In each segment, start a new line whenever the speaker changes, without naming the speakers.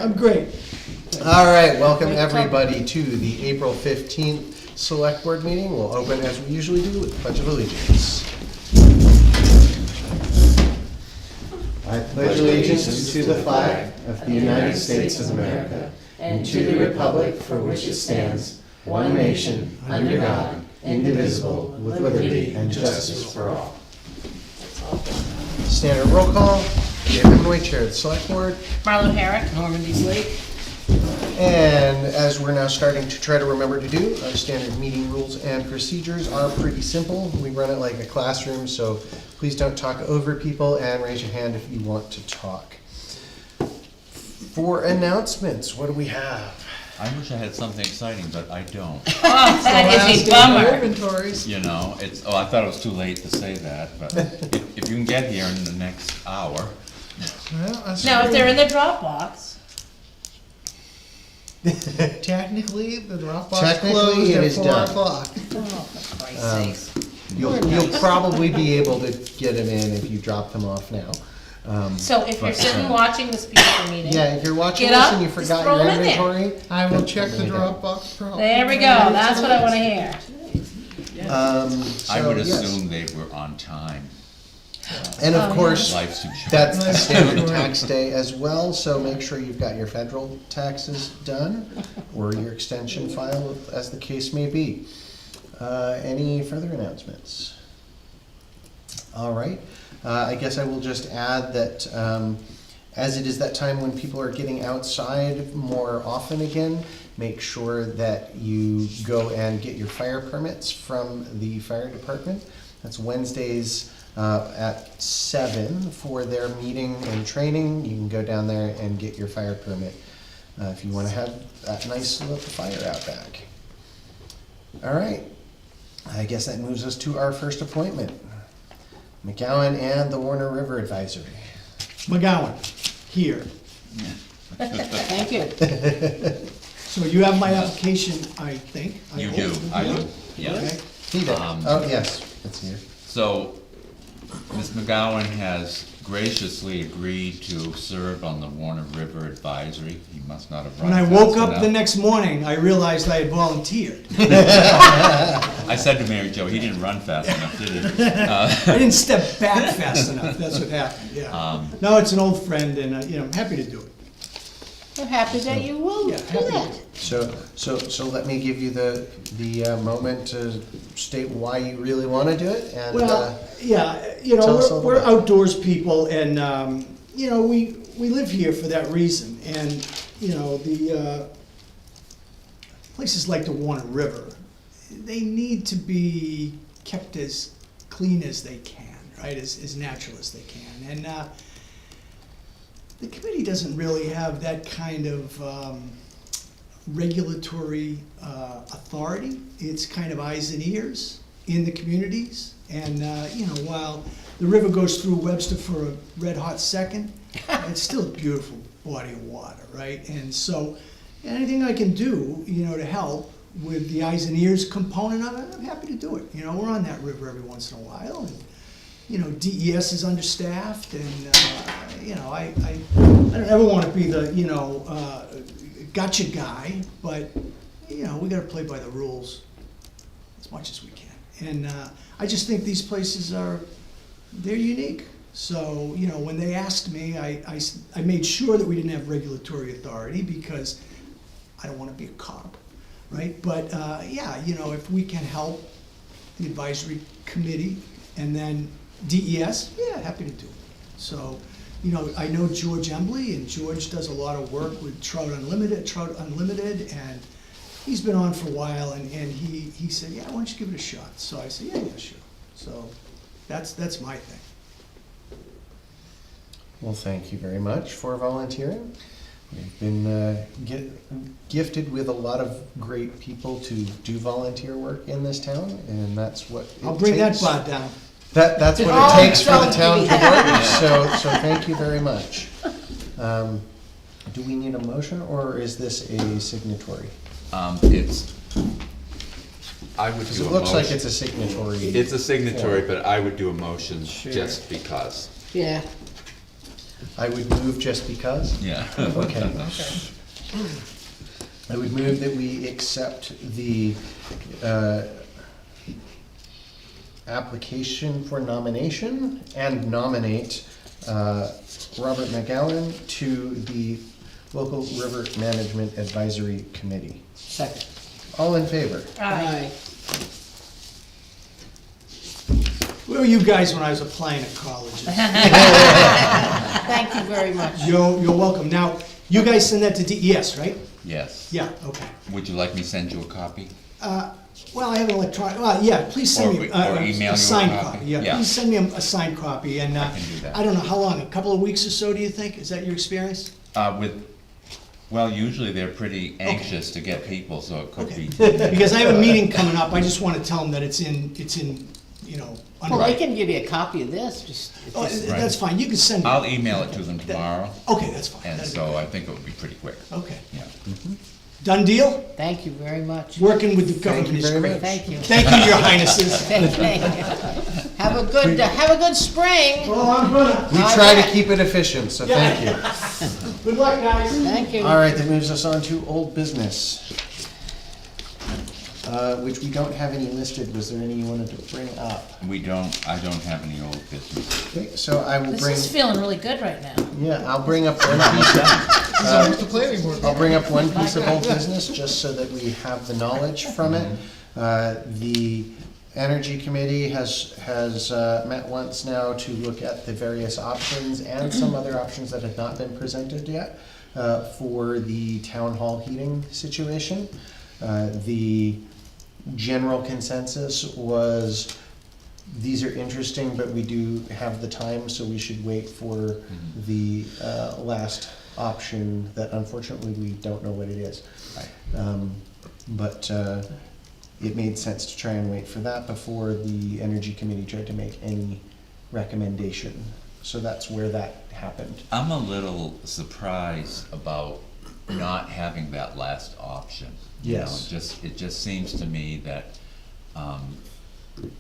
I'm great.
All right, welcome everybody to the April 15th Select Board meeting. We'll open as we usually do with the Pledge of Allegiance. I pledge allegiance to the flag of the United States of America and to the republic for which it stands, one nation, under God, indivisible, with liberty and justice for all. Standard roll call. Dave Hemingway, Chair of the Select Board.
Marlo Herrick, Normandy Lake.
And as we're now starting to try to remember to do, our standard meeting rules and procedures are pretty simple. We run it like a classroom, so please don't talk over people and raise your hand if you want to talk. For announcements, what do we have?
I wish I had something exciting, but I don't.
Oh, that is a bummer.
Inventories.
You know, I thought it was too late to say that, but if you can get here in the next hour.
Well, that's
Now, if they're in the Dropbox,
technically, the Dropbox
Technically,
closed
it
at
is
4
done.
o'clock.
oh, for Christ's sakes.
You'll probably be able to get them in if you drop them off now.
So if you're sitting watching this beautiful meeting,
Yeah, if you're watching
Get
this
up,
and you
just
forgot
throw
your
them in there.
inventory.
I will check the Dropbox problem.
there we go, that's what I wanna hear.
I would
yes.
assume they were on time.
And of course,
Life's too short.
that's a standard tax day as well, so make sure you've got your federal taxes done, or your extension file, as the case may be. Any further announcements? All right, I guess I will just add that, as it is that time when people are getting outside more often again, make sure that you go and get your fire permits from the fire department. That's Wednesdays at 7 for their meeting and training. You can go down there and get your fire permit if you want to have that nice little fire out back. All right, I guess that moves us to our first appointment. McGowan and the Warner River Advisory.
McGowan, here.
Thank you.
So you have my application, I think. I
You
hope.
do, I do,
Okay.
yes.
He did. Oh, yes, it's here.
So, Ms. McGowan has graciously agreed to serve on the Warner River Advisory. He must not have run
When I
fast
woke up
enough.
the next morning, I realized I had volunteered.
I said to Mary Jo, he didn't run fast enough, did he?
I didn't step back fast enough, that's what happened, yeah. No, it's an old friend, and, I'm happy to do it.
We're happy that you will
Yeah,
do
happy to
that.
do it.
So let me give you the moment to state why you really want to do it, and
Well, yeah,
tell us a little
we're
bit.
outdoors people, and, we live here for that reason. And, the places like the Warner River, they need to be kept as clean as they can, right, as natural as they can. And the committee doesn't really have that kind of regulatory authority. It's kind of eyes and ears in the communities. And, while the river goes through Webster for a red-hot second, it's still a beautiful body of water, right? And so anything I can do, to help with the eyes and ears component of it, I'm happy to do it. We're on that river every once in a while. And, DES is understaffed, and, I don't ever want to be the, gotcha guy, but, we gotta play by the rules as much as we can. And I just think these places they're unique. So, when they asked me, I made sure that we didn't have regulatory authority, because I don't want to be a cop, right? But, if we can help the advisory committee, and then DES, yeah, happy to do it. So, I know George Embley, and George does a lot of work with Trout Unlimited, and he's been on for a while, and he said, yeah, why don't you give it a shot? So I said, yeah, sure. So that's my thing.
well, thank you very much for volunteering. We've been gifted with a lot of great people to do volunteer work in this town, and that's what it
I'll bring that
takes.
bar down.
That's what
Oh,
it takes for the
don't
town
be.
to work, so thank you very much. Do we need a motion, or is this a signatory?
I would
Because
do
it
a
looks like
motion.
it's a signatory.
It's a signatory,
form.
but I would do a motion just because.
Yeah.
I would move just because.
Yeah.
Okay. I would move that we accept the application for nomination and nominate Robert McGowan to the Local River Management Advisory Committee.
Second.
All in favor?
Aye.
Where were you guys when I was applying at colleges?
Thank you very much.
You're welcome. Now, you guys send that to DES, right?
Yes.
Yeah, okay.
Would you like me to send you a copy?
Well, I have an electronic, yeah, please send me
Or email you
a
a
signed
copy.
copy. Yeah,
Yeah.
please send me a signed copy, and
I can do that.
I don't know, how long, a couple of weeks or so, do you think? Is that your experience?
Well, usually they're pretty anxious to get people, so it could be.
Because I have a meeting coming up, I just wanna tell them that it's in, you know,
Well,
under.
they can give you a copy of this, just, it's
Oh,
just-
that's fine, you can send me.
I'll email it to them tomorrow,
Okay, that's fine.
and
That'd be
so
good.
I think it would be pretty quick.
Okay.
Yeah.
Done deal?
thank you very much.
Working with the
Thank
government
you
is
very
great.
much.
Thank you.
Thank you, your highnesses.
Thank you. Have a good spring.
Oh, I'm gonna.
We try to keep it efficient, so thank you.
Good luck, guys.
Thank you.
All right, that moves us on to old business, which we don't have any listed. Was there any you wanted to bring up?
I don't have any old business.
Okay, so I will
This
bring,
is feeling really good right now.
yeah, I'll bring up one piece of, I'll bring up one piece of old business, just so that we have the knowledge from it. The Energy Committee has met once now to look at the various options and some other options that have not been presented yet for the town hall heating situation. The general consensus was, these are interesting, but we do have the time, so we should wait for the last option that unfortunately we don't know what it is. But it made sense to try and wait for that before the Energy Committee tried to make any recommendation. So that's where that happened.
I'm a little surprised about not having that last option. You know,
Yes.
it just seems to me that,
It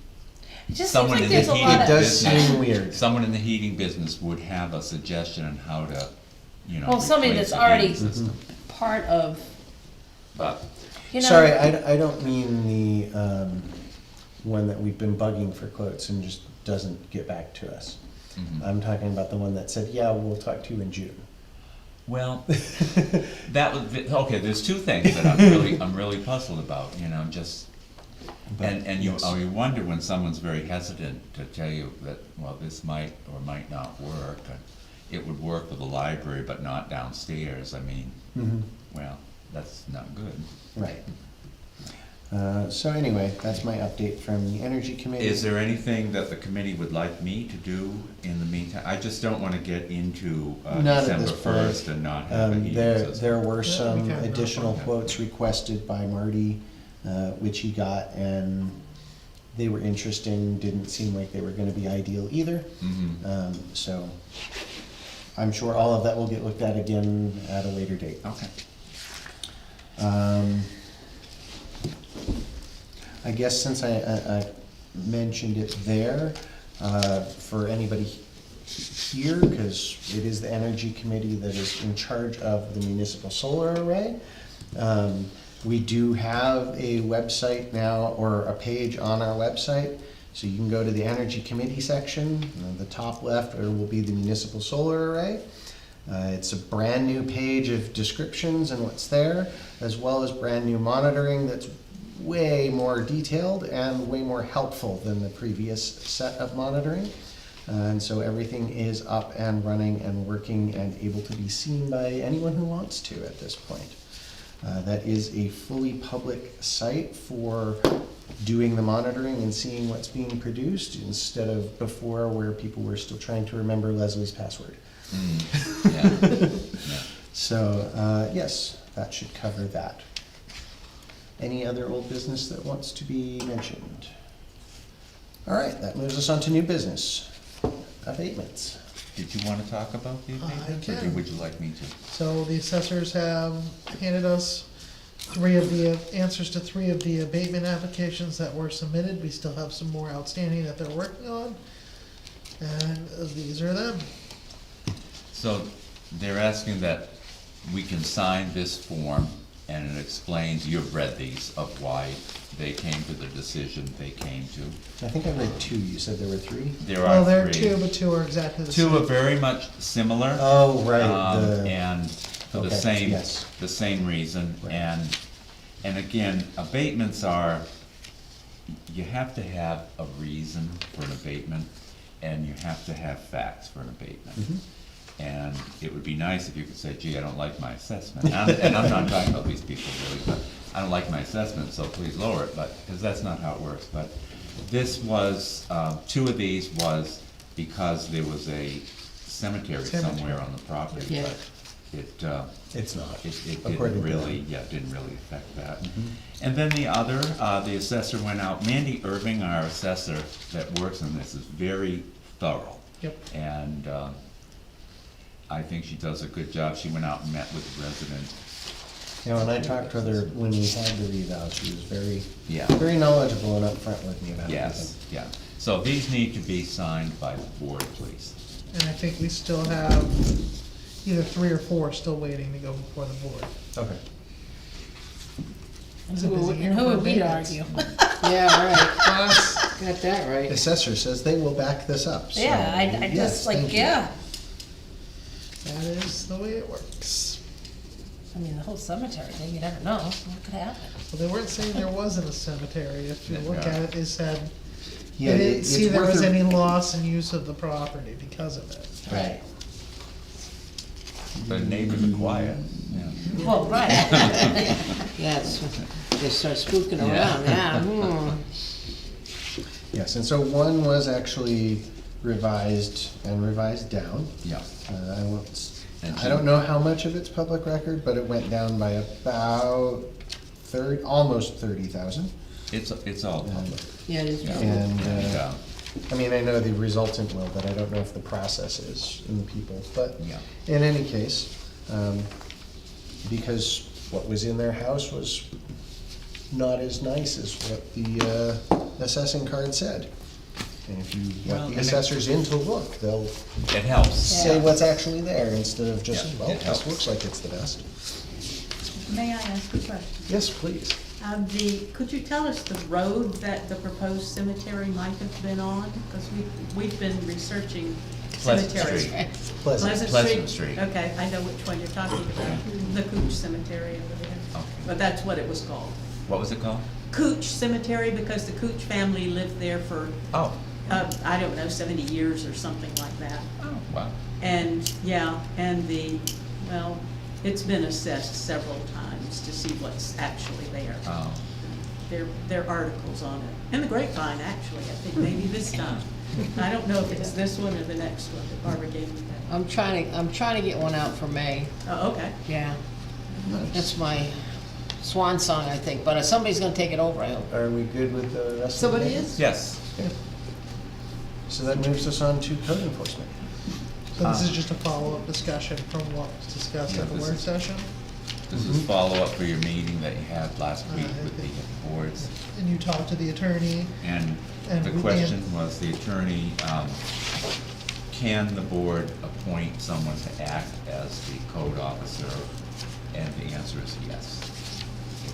just seems
someone
like
in
there's
the
a lot
heating
of.
It does
business,
seem weird.
someone in the heating business would have a suggestion on how to, you know.
Well, somebody
replace
that's
the
already
heating system.
part of,
But,
you know.
Sorry, I don't mean the one that we've been bugging for quotes and just doesn't get back to us. I'm talking about the one that said, yeah, we'll talk to you in June.
well, that was, okay, there's two things that I'm really puzzled about, you know, just, and you,
yes.
you wonder when someone's very hesitant to tell you that, well, this might or might not work. It would work with the library, but not downstairs, I mean, well, that's not good.
Right. So anyway, that's my update from the Energy Committee.
Is there anything that the committee would like me to do in the meantime? I just don't wanna get into
Not at
December
this point.
first and not have a heating
There
system.
were some
can.
additional
Okay.
quotes requested by Marty, which he got, and they were interesting, didn't seem like they were gonna be ideal either. So I'm sure all of that will get looked at again at a later date.
Okay.
I guess since I mentioned it there, for anybody here, because it is the Energy Committee that is in charge of the municipal solar array, we do have a website now, or a page on our website. So you can go to the Energy Committee section, and the top left there will be the municipal solar array. It's a brand new page of descriptions and what's there, as well as brand new monitoring that's way more detailed and way more helpful than the previous set of monitoring. And so everything is up and running and working and able to be seen by anyone who wants to at this point. That is a fully public site for doing the monitoring and seeing what's being produced, instead of before where people were still trying to remember Leslie's password.
Yeah.
So, yes, that should cover that. Any other old business that wants to be mentioned? All right, that moves us on to new business. Abatements.
Did you wanna talk about the abatements, or
can.
would you like me to?
So the assessors have handed us answers to three of the abatement applications that were submitted. We still have some more outstanding that they're working on. And these are them.
So they're asking that we can sign this form, and it explains, you've read these, of why they came to the decision they came to.
I think I read two, you said there were three?
There
Well,
are
there are
three.
two, but two are exactly the same.
Two are very much similar.
Oh, right,
And for the
Okay,
same,
yes.
the same reason,
Right.
and again, abatements are, you have to have a reason for an abatement, and you have to have facts for an abatement.
Mm-hmm.
And it would be nice if you could say, gee, I don't like my assessment, and I'm not talking about these people really, but I don't like my assessment, so please lower it, but, because that's not how it works, but this was, two of these was because there was a cemetery
Cemetery.
somewhere on the property,
Yeah.
but it,
It's not.
it
According
didn't
to
really,
them.
yeah, it didn't really affect that. And then the other, the assessor went out, Mandy Irving, our assessor that works on this, is very thorough.
Yep.
And, I think she does a good job. She went out and met with the resident.
Yeah, when I talked to her when we had the reval, she was very,
Yeah.
very knowledgeable and upfront with me about
Yes,
everything.
yeah. So these need to be signed by the board, please.
And I think we still have either 3 or 4 still waiting to go before the board.
Okay.
It's a busy year
And who
for
would we to
abatements.
argue?
Yeah, right. Got that right.
Assessor says they will back this up, so.
Yeah, I
yes,
just like,
thank you.
yeah,
That is the way it works.
I mean, the whole cemetery thing, you never know, what could happen?
Well, they weren't saying there wasn't a cemetery. If you look at it, they said
Yeah,
they didn't
it's
see there
worth
was
a-
any loss in use of the property because of it.
Right.
The neighbors are quiet, yeah.
Well, right.
Yes, they start spooking
Yeah.
around, yeah.
Yes, and so one was actually revised and revised down.
Yeah.
I won't,
And
I don't know how much of it's public record, but it went down by about almost 30,000.
It's all public.
Yeah, it is.
Yeah.
And,
And,
I mean, I know the resultant will, but I don't know if the process is in the people. But
Yeah.
in any case, because what was in their house was not as nice as what the assessing card said. And if you
Well,
let
and
the
it-
assessors in to look, they'll
It helps.
say what's actually there instead of just,
Yeah,
well,
it
this
helps.
looks like it's the best.
May I ask a question?
Yes, please.
Could you tell us the road that the proposed cemetery might have been on? Because we've been researching
Pleasant
cemeteries.
Street.
Pleasant.
Pleasant Street.
Okay, I know which one you're talking about, the Cooch Cemetery over there.
Okay.
But that's what it was called.
What was it called?
Cooch Cemetery, because the Cooch family lived there for,
Oh.
I don't know, 70 years or something like that.
Oh, wow.
And, yeah, and well, it's been assessed several times to see what's actually there.
Oh.
There are articles on it, in the Grapevine, actually, I think maybe this time. I don't know if it's this one or the next one that Barbara gave me that.
I'm trying to get one out for May,
Oh, okay.
yeah. That's my swan song, I think, but somebody's gonna take it over, I hope.
Are we good with the rest of the
Somebody
papers?
is?
Yes.
Okay. So that moves us on to code enforcement.
So this is just a follow-up discussion from what was discussed
Yeah,
at the
this
work
is-
session?
This is follow-up for your meeting that you had last week with the boards.
And you talked to the attorney,
And
And
the
we-
question was, the attorney, can the board appoint someone to act as the code officer? And the answer is yes.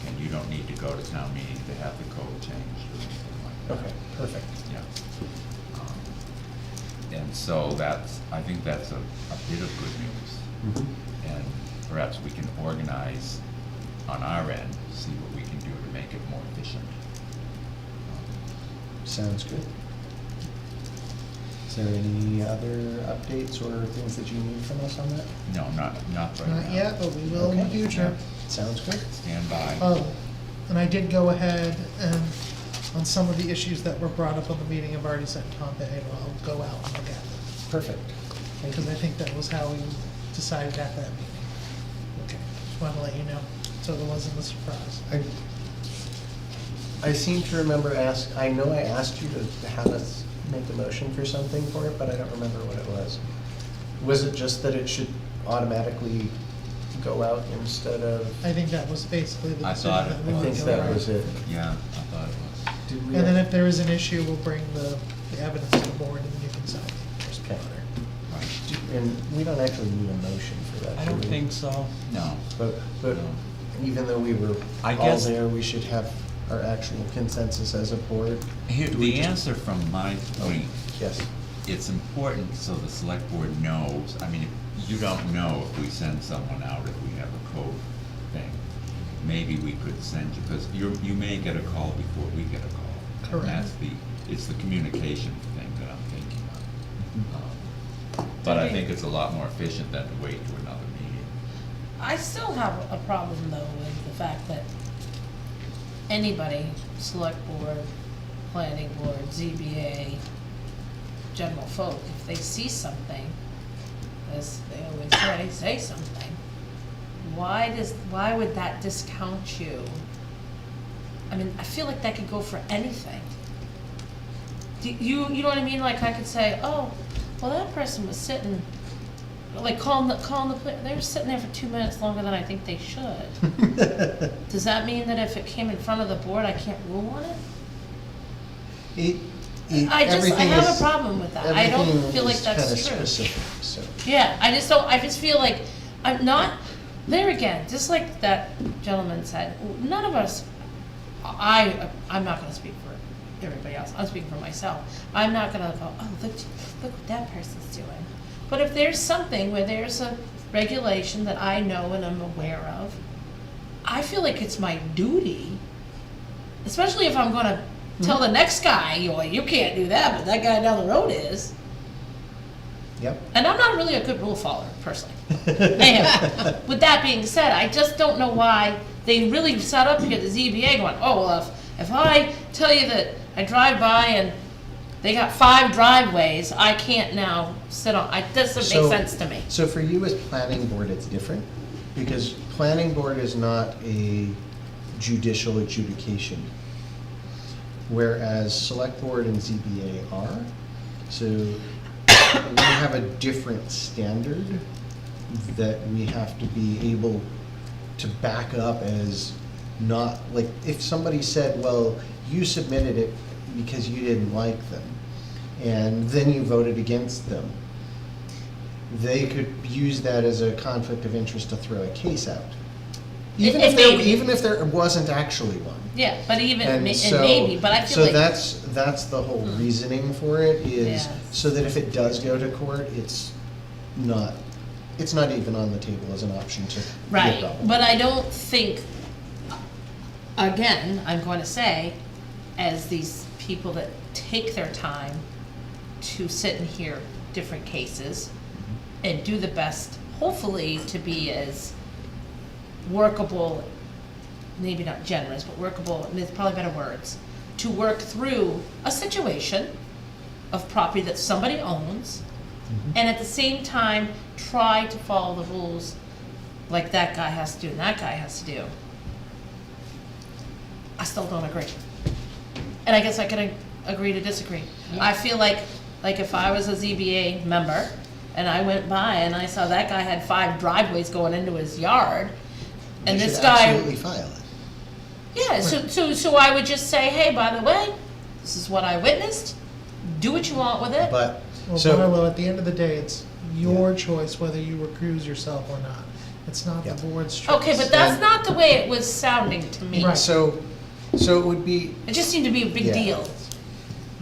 And you don't need to go to town meeting to have the code changed or anything like that.
Okay, perfect.
Yeah. And so I think that's a bit of good news. And perhaps we can organize on our end, see what we can do to make it more efficient.
Sounds good. Is there any other updates or things that you need from us on that?
No, not right now.
not yet, but we will in the
Okay.
future.
Sounds good.
Stand by.
And I did go ahead and, on some of the issues that were brought up on the meeting, I've already sent Tom to Ava, I'll go out and look at them.
Perfect. Thank you.
Because I think that was how we decided at that meeting. Okay, just wanted to let you know, so there wasn't a surprise.
I seem to remember I know I asked you to have us make a motion for something for it, but I don't remember what it was. Was it just that it should automatically go out instead of?
I think that was basically the
I
decision
thought
that
it
we
I
would
think
go
that
right.
was it.
Yeah, I thought it was.
Did we?
And then if there is an issue, we'll bring the evidence to the board and you can sign the
Okay.
responder.
Right.
And we don't actually need a motion for that,
I
do
don't
we?
think so. No.
But even though we were
I
all
guess-
there, we should have our actual consensus as a board.
Here,
Do we
the
just-
answer from my point,
Yes.
it's important so the select board knows, I mean, you don't know if we send someone out, if we have a code thing. Maybe we could send you, because you may get a call before we get a call.
Correct.
And that's it's the communication thing that I'm thinking of. But I think it's a lot more efficient than to wait to another meeting.
I still have a problem though with the fact that anybody, select board, planning board, ZBA, general folk, if they see something, as they always say something, why would that discount you? I mean, I feel like that could go for anything. You know what I mean? Like I could say, oh, well, that person was sitting, like calling they were sitting there for 2 minutes longer than I think they should. Does that mean that if it came in front of the board, I can't rule on it? I have a problem with that. I don't feel like that's true.
Specific, so.
Yeah, I just feel like, I'm not, there again, just like that gentleman said, none of us, I'm not gonna speak for everybody else, I'm speaking for myself. I'm not gonna go, oh, look what that person's doing. But if there's something where there's a regulation that I know and I'm aware of, I feel like it's my duty, especially if I'm gonna tell the next guy, you can't do that, but that guy down the road is.
Yep.
And I'm not really a good rule follower, personally. Anyhow, with that being said, I just don't know why they really set up here the ZBA going, oh, well, if I tell you that I drive by and they got 5 driveways, I can't now sit on, it doesn't make sense to me.
So for you as planning board, it's different, because planning board is not a judicial adjudication, whereas select board and ZBA are. So we have a different standard that we have to be able to back up as not, like, if somebody said, well, you submitted it because you didn't like them, and then you voted against them, they could use that as a conflict of interest to throw a case out. Even if there wasn't actually one.
Yeah, but even,
And
and
so,
maybe, but I feel like.
So that's the whole reasoning for it, is
Yeah.
so that if it does go to court, it's not even on the table as an option to be a
Right,
problem.
but I don't think, again, I'm going to say, as these people that take their time to sit and hear different cases and do the best, hopefully, to be as workable, maybe not generous, but workable, I mean, it's probably better words, to work through a situation of property that somebody owns, and at the same time, try to follow the rules like that guy has to do and that guy has to do. I still don't agree. And I guess I can agree to disagree. I feel like if I was a ZBA member and I went by and I saw that guy had 5 driveways going into his yard, and
You
this
should
guy.
absolutely file it.
Yeah, so I would just say, hey, by the way, this is what I witnessed, do what you want with it.
But,
Well,
so,
Marlo, at the end of the day, it's your choice whether you recuse yourself or not. It's not the
Yeah.
board's choice.
Okay, but that's
And-
not the way it was sounding to me.
Right.
so it would be,
It just seemed to be a big
Yeah.
deal.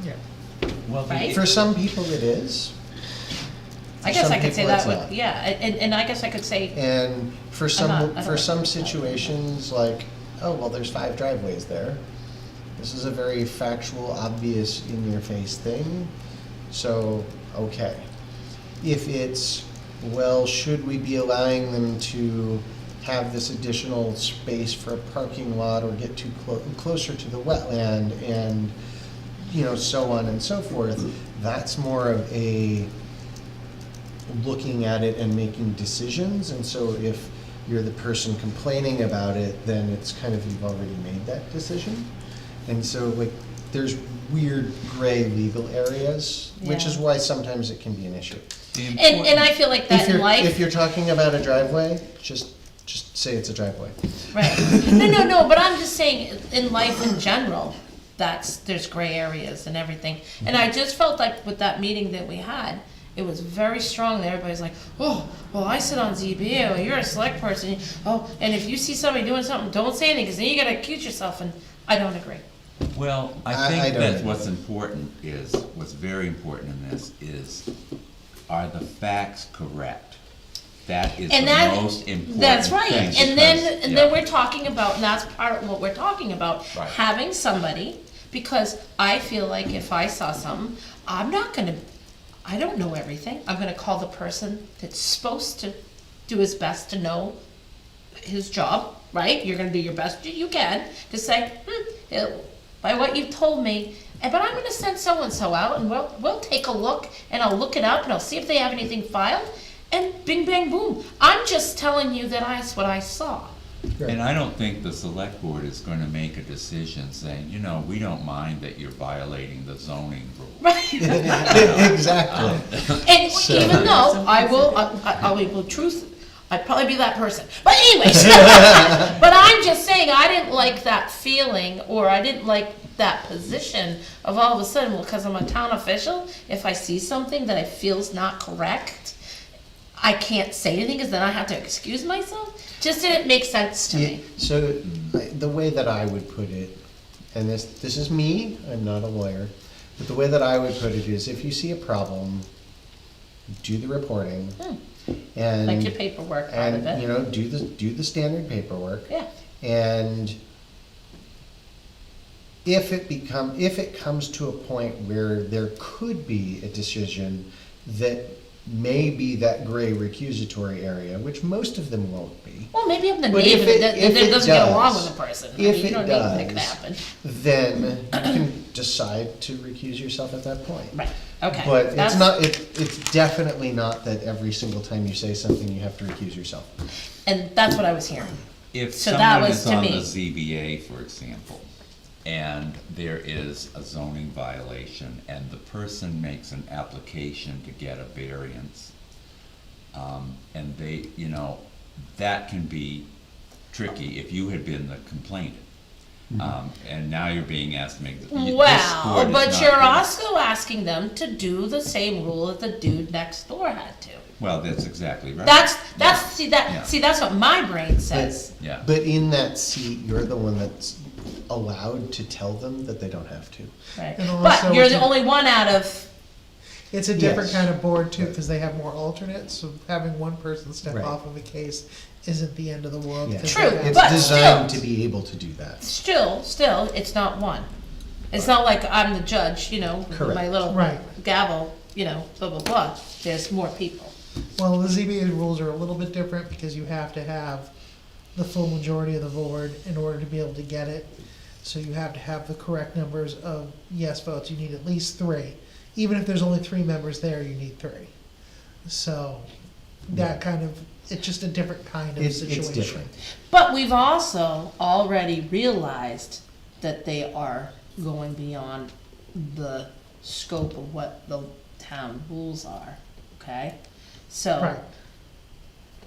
Yeah.
Well,
Right?
for some people it is.
I
For
guess
some
I could say
people it's
that
not.
would, yeah, and I guess I could say,
And for
I
some,
don't
for
know.
some situations, like, oh, well, there's 5 driveways there. This is a very factual, obvious, in-your-face thing, so, okay. If it's, well, should we be allowing them to have this additional space for a parking lot or get too closer to the wetland and, so on and so forth, that's more of a looking at it and making decisions, and so if you're the person complaining about it, then it's kind of, you've already made that decision. And so, like, there's weird gray legal areas, which is
Yeah.
why sometimes it can be an issue.
and I feel like that
If
in
you're,
life.
if you're talking about a driveway, just say it's a driveway.
Right. No, but I'm just saying, in life in general, there's gray areas and everything. And I just felt like with that meeting that we had, it was very strong there. Everybody's like, oh, well, I sit on ZBA, well, you're a select person, oh, and if you see somebody doing something, don't say anything, cause then you gotta accuse yourself, and I don't agree.
Well,
I
I think
don't
that
agree.
what's very important in this is, are the facts correct? That is the
And that,
most important
that's right,
thing,
and then,
because-
and
yeah.
then we're talking about, and that's part of what we're talking about,
Right.
having somebody, because I feel like if I saw something, I don't know everything, I'm gonna call the person that's supposed to do his best to know his job, right? You're gonna do your best you can to say, by what you've told me, but I'm gonna send so-and-so out, and we'll take a look, and I'll look it up, and I'll see if they have anything filed, and bing, bang, boom. I'm just telling you that that's what I saw.
And I don't think the select board is gonna make a decision saying, you know, we don't mind that you're violating the zoning rule.
Right?
Exactly.
And
So-
even though I'll be the truth, I'd probably be that person. But anyways, but I'm just saying, I didn't like that feeling, or I didn't like that position of all of a sudden, well, because I'm a town official, if I see something that I feel's not correct, I can't say anything, because then I have to excuse myself. Just didn't make sense to
Yeah,
me.
so, the way that I would put it, and this is me, I'm not a lawyer, but the way that I would put it is, if you see a problem, do the reporting, and.
Like your paperwork part of
And, you
it.
know, do the standard paperwork.
Yeah.
And if it comes to a point where there could be a decision that may be that gray recusatory area, which most of them won't be,
Well, maybe I'm the
But
neighbor
if
that
it
doesn't get along
does-
with the person. I
if
mean, you
it
know what I mean? That could
does,
happen.
then you can decide to recuse yourself at that point.
Right, okay.
But it's
That's-
not, it's definitely not that every single time you say something, you have to recuse yourself.
And that's what I was hearing.
If
So that
someone
was
is
to
on
me.
the ZBA, for example, and there is a zoning violation, and the person makes an application to get a variance, and they, you know, that can be tricky if you had been the complainant. And now you're being asked to make, this board
Well,
is
but
not
you're
gonna-
also asking them to do the same rule that the dude next door had to.
Well, that's exactly right.
That's,
Yeah.
see, that's what my brain says.
Yeah.
But in that seat, you're the one that's allowed to tell them that they don't have to.
Right.
And also
But you're
it's
the
a-
only one out of,
It's a different
Yes.
kind of board too, because they have more alternates, so having one person step
Right.
off of a case isn't the end of the world.
Yeah.
'cause
True,
they have-
It's
but
designed
still-
to be able to do that.
still, it's not one. It's not like I'm the judge, you know, with my
Correct.
little
Right.
gavel, you know, blah, blah, blah. There's more people.
Well, the ZBA rules are a little bit different because you have to have the full majority of the board in order to be able to get it. So you have to have the correct numbers of yes votes. You need at least three. Even if there's only three members there, you need three. So that kind of, it's just a different kind of
It's
situation.
different.
But we've also already realized that they are going beyond the scope of what the town rules are, okay? So,
Right.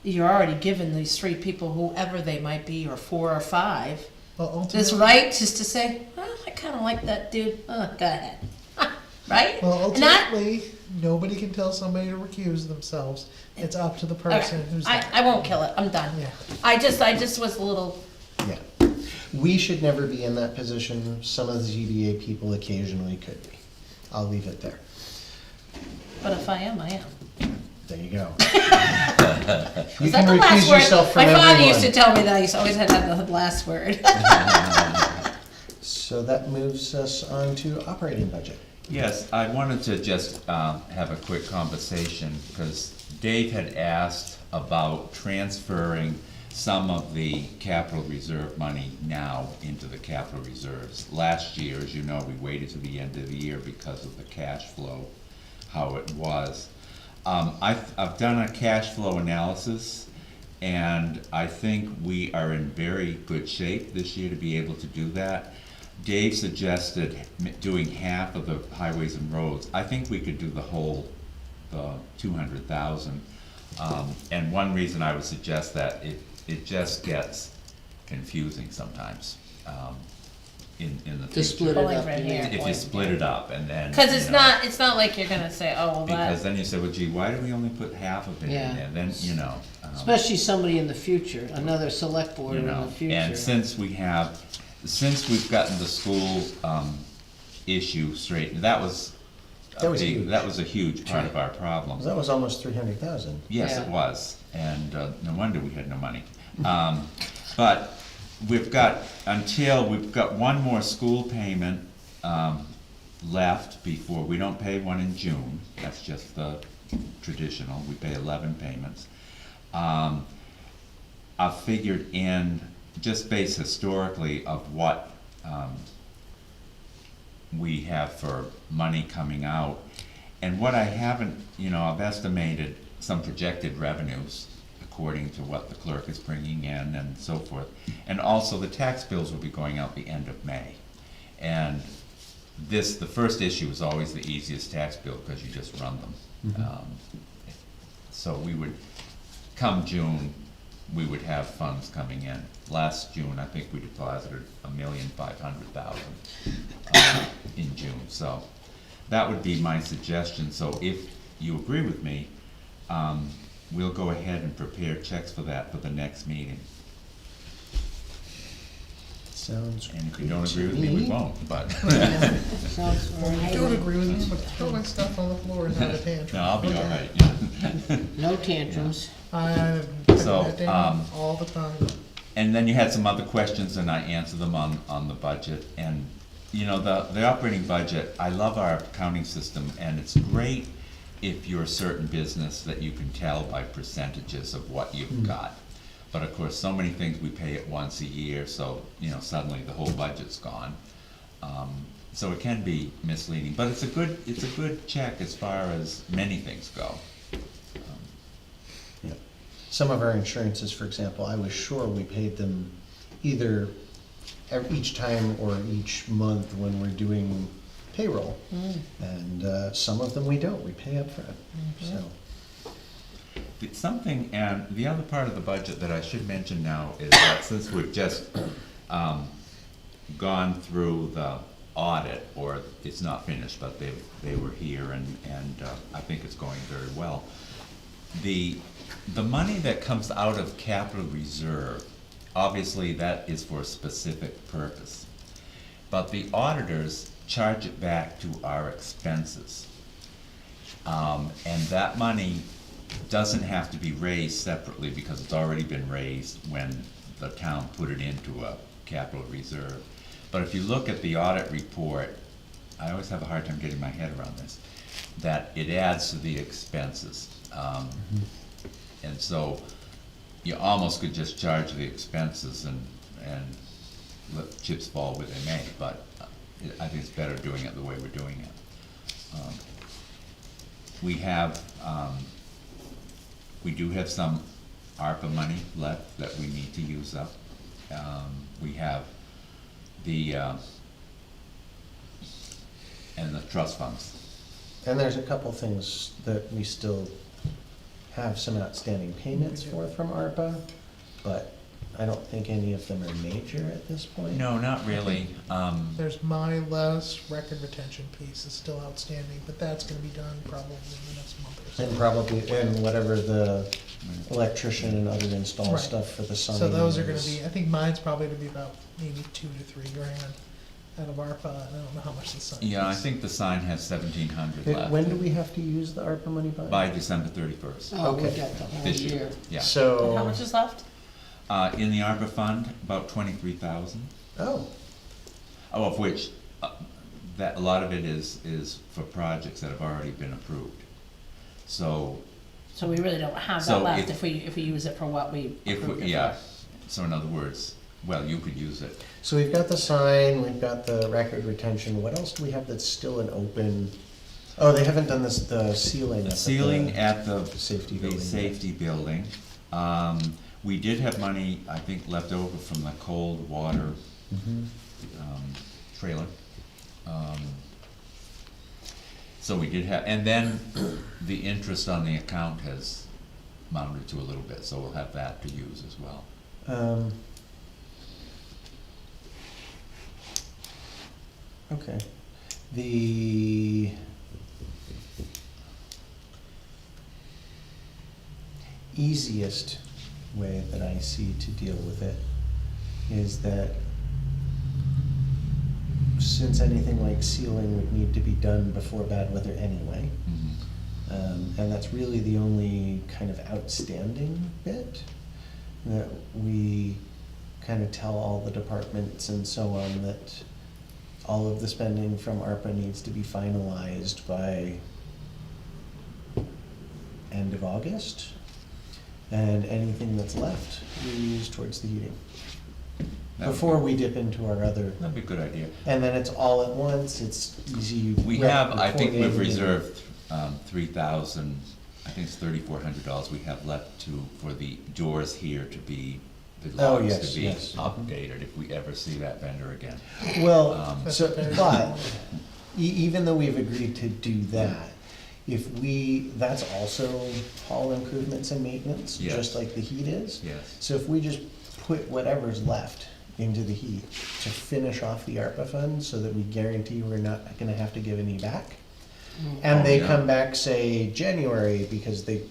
you're already given these three people, whoever they might be, or four or five,
Well,
this
ultimately,
right just to say, well, I kinda like that dude, go ahead. Right?
well,
And that-
ultimately, nobody can tell somebody to recuse themselves. It's up to the person
Okay,
who's
I,
there.
I won't kill it, I'm done.
Yeah.
I just was a little,
Yeah. We should never be in that position. Some of the ZBA people occasionally could be. I'll leave it there.
but if I am, I am.
There you go.
Is
You
that
can
the last
recuse
word?
yourself from
My father used to
everyone.
tell me that, I always had to have the last word.
So that moves us on to operating budget.
Yes, I wanted to just have a quick conversation, because Dave had asked about transferring some of the capital reserve money now into the capital reserves. Last year, as you know, we waited to the end of the year because of the cash flow, how it was. I've done a cash flow analysis, and I think we are in very good shape this year to be able to do that. Dave suggested doing half of the highways and roads. I think we could do the whole, the 200,000. And one reason I would suggest that, it just gets confusing sometimes. in the
To split
future.
it up,
Pulling
you
from here.
mean.
If you split it up and then.
Cause
you
it's
know,
it's not like you're gonna say, oh, well,
Because
that,
then you say, well, gee, why do we only put half of it in
Yeah.
there? Then, you know.
Especially somebody in the future, another select board
You
in
know,
the future.
and since we've gotten the school, issue straightened, that was
That was huge.
that was a huge part of our problem.
That was almost 300,000.
Yes, it
Yeah.
was, and, no wonder we had no money. But we've got one more school payment, left before, we don't pay one in June, that's just the traditional, we pay 11 payments. I figured in, just based historically of what, we have for money coming out. And what I haven't, I've estimated some projected revenues according to what the clerk is bringing in and so forth. And also the tax bills will be going out the end of May. And the first issue is always the easiest tax bill because you just run them. So we would, come June, we would have funds coming in. Last June, I think we deposited $1,500,000 in June, so that would be my suggestion. So if you agree with me, we'll go ahead and prepare checks for that for the next meeting.
Sounds
And if you
good
don't
to
agree with me, we won't, but,
Sounds all
I
right.
don't agree with you, but throw my stuff on the floor and have a tantrum.
no, I'll be all
Okay.
right, yeah.
No tantrums.
I'm putting
So,
that down all the time.
And then you had some other questions and I answered them on the budget. And, the operating budget, I love our accounting system and it's great if you're a certain business that you can tell by percentages of what you've got. But of course, so many things we pay it once a year, so, suddenly the whole budget's gone. So it can be misleading, but it's a good check as far as many things go.
Yeah. Some of our insurances, for example, I was sure we paid them either each time or each month when we're doing payroll. And some of them we don't, we pay upfront, so.
Something, and the other part of the budget that I should mention now is that since we've just gone through the audit, or it's not finished, but they were here and I think it's going very well. The money that comes out of capital reserve, obviously that is for a specific purpose. But the auditors charge it back to our expenses. And that money doesn't have to be raised separately because it's already been raised when the town put it into a capital reserve. But if you look at the audit report, I always have a hard time getting my head around this, that it adds to the expenses. And so you almost could just charge the expenses and let chips fall where they may, but I think it's better doing it the way we're doing it. We do have some ARPA money left that we need to use up. We have and the trust funds.
And there's a couple things that we still have some outstanding payments for from ARPA, but I don't think any of them are major at this point.
No, not really.
There's my last record retention piece is still outstanding, but that's gonna be done probably in the next month or so.
And probably, and whatever the electrician and other install
Right.
stuff for the sign.
So those are gonna
is.
be, I think mine's probably gonna be about maybe $2 to $3 grand out of ARPA, and I don't know how much the sign is.
Yeah, I think the sign has 1,700 left.
When do we have to use the ARPA money
By December 31st.
Oh, we
Okay.
got the whole
This
year.
year, yeah.
and how
So,
much is left?
In the ARPA fund, about 23,000,
oh,
of which, that, a lot of it is for projects that have already been approved. So,
So we really don't have
So
that left
if-
if we use it for what we
if,
approved it
yeah,
for.
so in other words, well, you could use it.
so we've got the sign, we've got the record retention, what else do we have that's still an open? Oh, they haven't done this, the ceiling.
The
up at
ceiling at the
safety
the
building yet.
safety building. We did have money, I think, left over from the cold water
Mhm.
trailer. So we did have, and then the interest on the account has mounted to a little bit, so we'll have that to use as well.
Okay. The easiest way that I see to deal with it is that since anything like sealing would need to be done before bad weather anyway, and that's really the only kind of outstanding bit, that we kind of tell all the departments and so on that all of the spending from ARPA needs to be finalized by end of August, and anything that's left we use towards the heating. Before we dip into our other,
That'd be a good idea.
and then it's all at once, it's easy.
We have, I think we've
reporting.
reserved, 3,000, I think it's $3,400 we have left for the doors here to be, the
Oh,
logs
yes,
to be
yes.
updated if we ever see that vendor again.
Well,
That's
so,
very
but, even though we've agreed to do that, if we, that's also hall improvements and maintenance,
Yes.
just like the heat is.
Yes.
So if we just put whatever's left into the heat to finish off the ARPA funds, so that we guarantee we're not gonna have to give any back. And
Oh,
they
yeah.
come back, say, January, because they,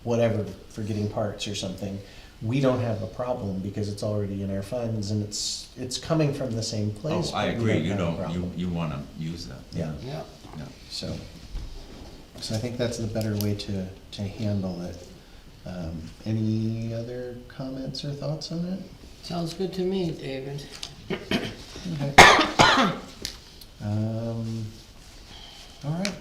whatever, for getting parts or something, we don't have a problem, because it's already in our funds, and it's coming from the same
Oh,
place.
I
but we
agree, you
have a
don't,
problem.
you wanna use that.
Yeah.
Yeah.
Yeah.
So I think that's the better way to handle it. Any other comments or thoughts on it?
Sounds good to me, David.
All right.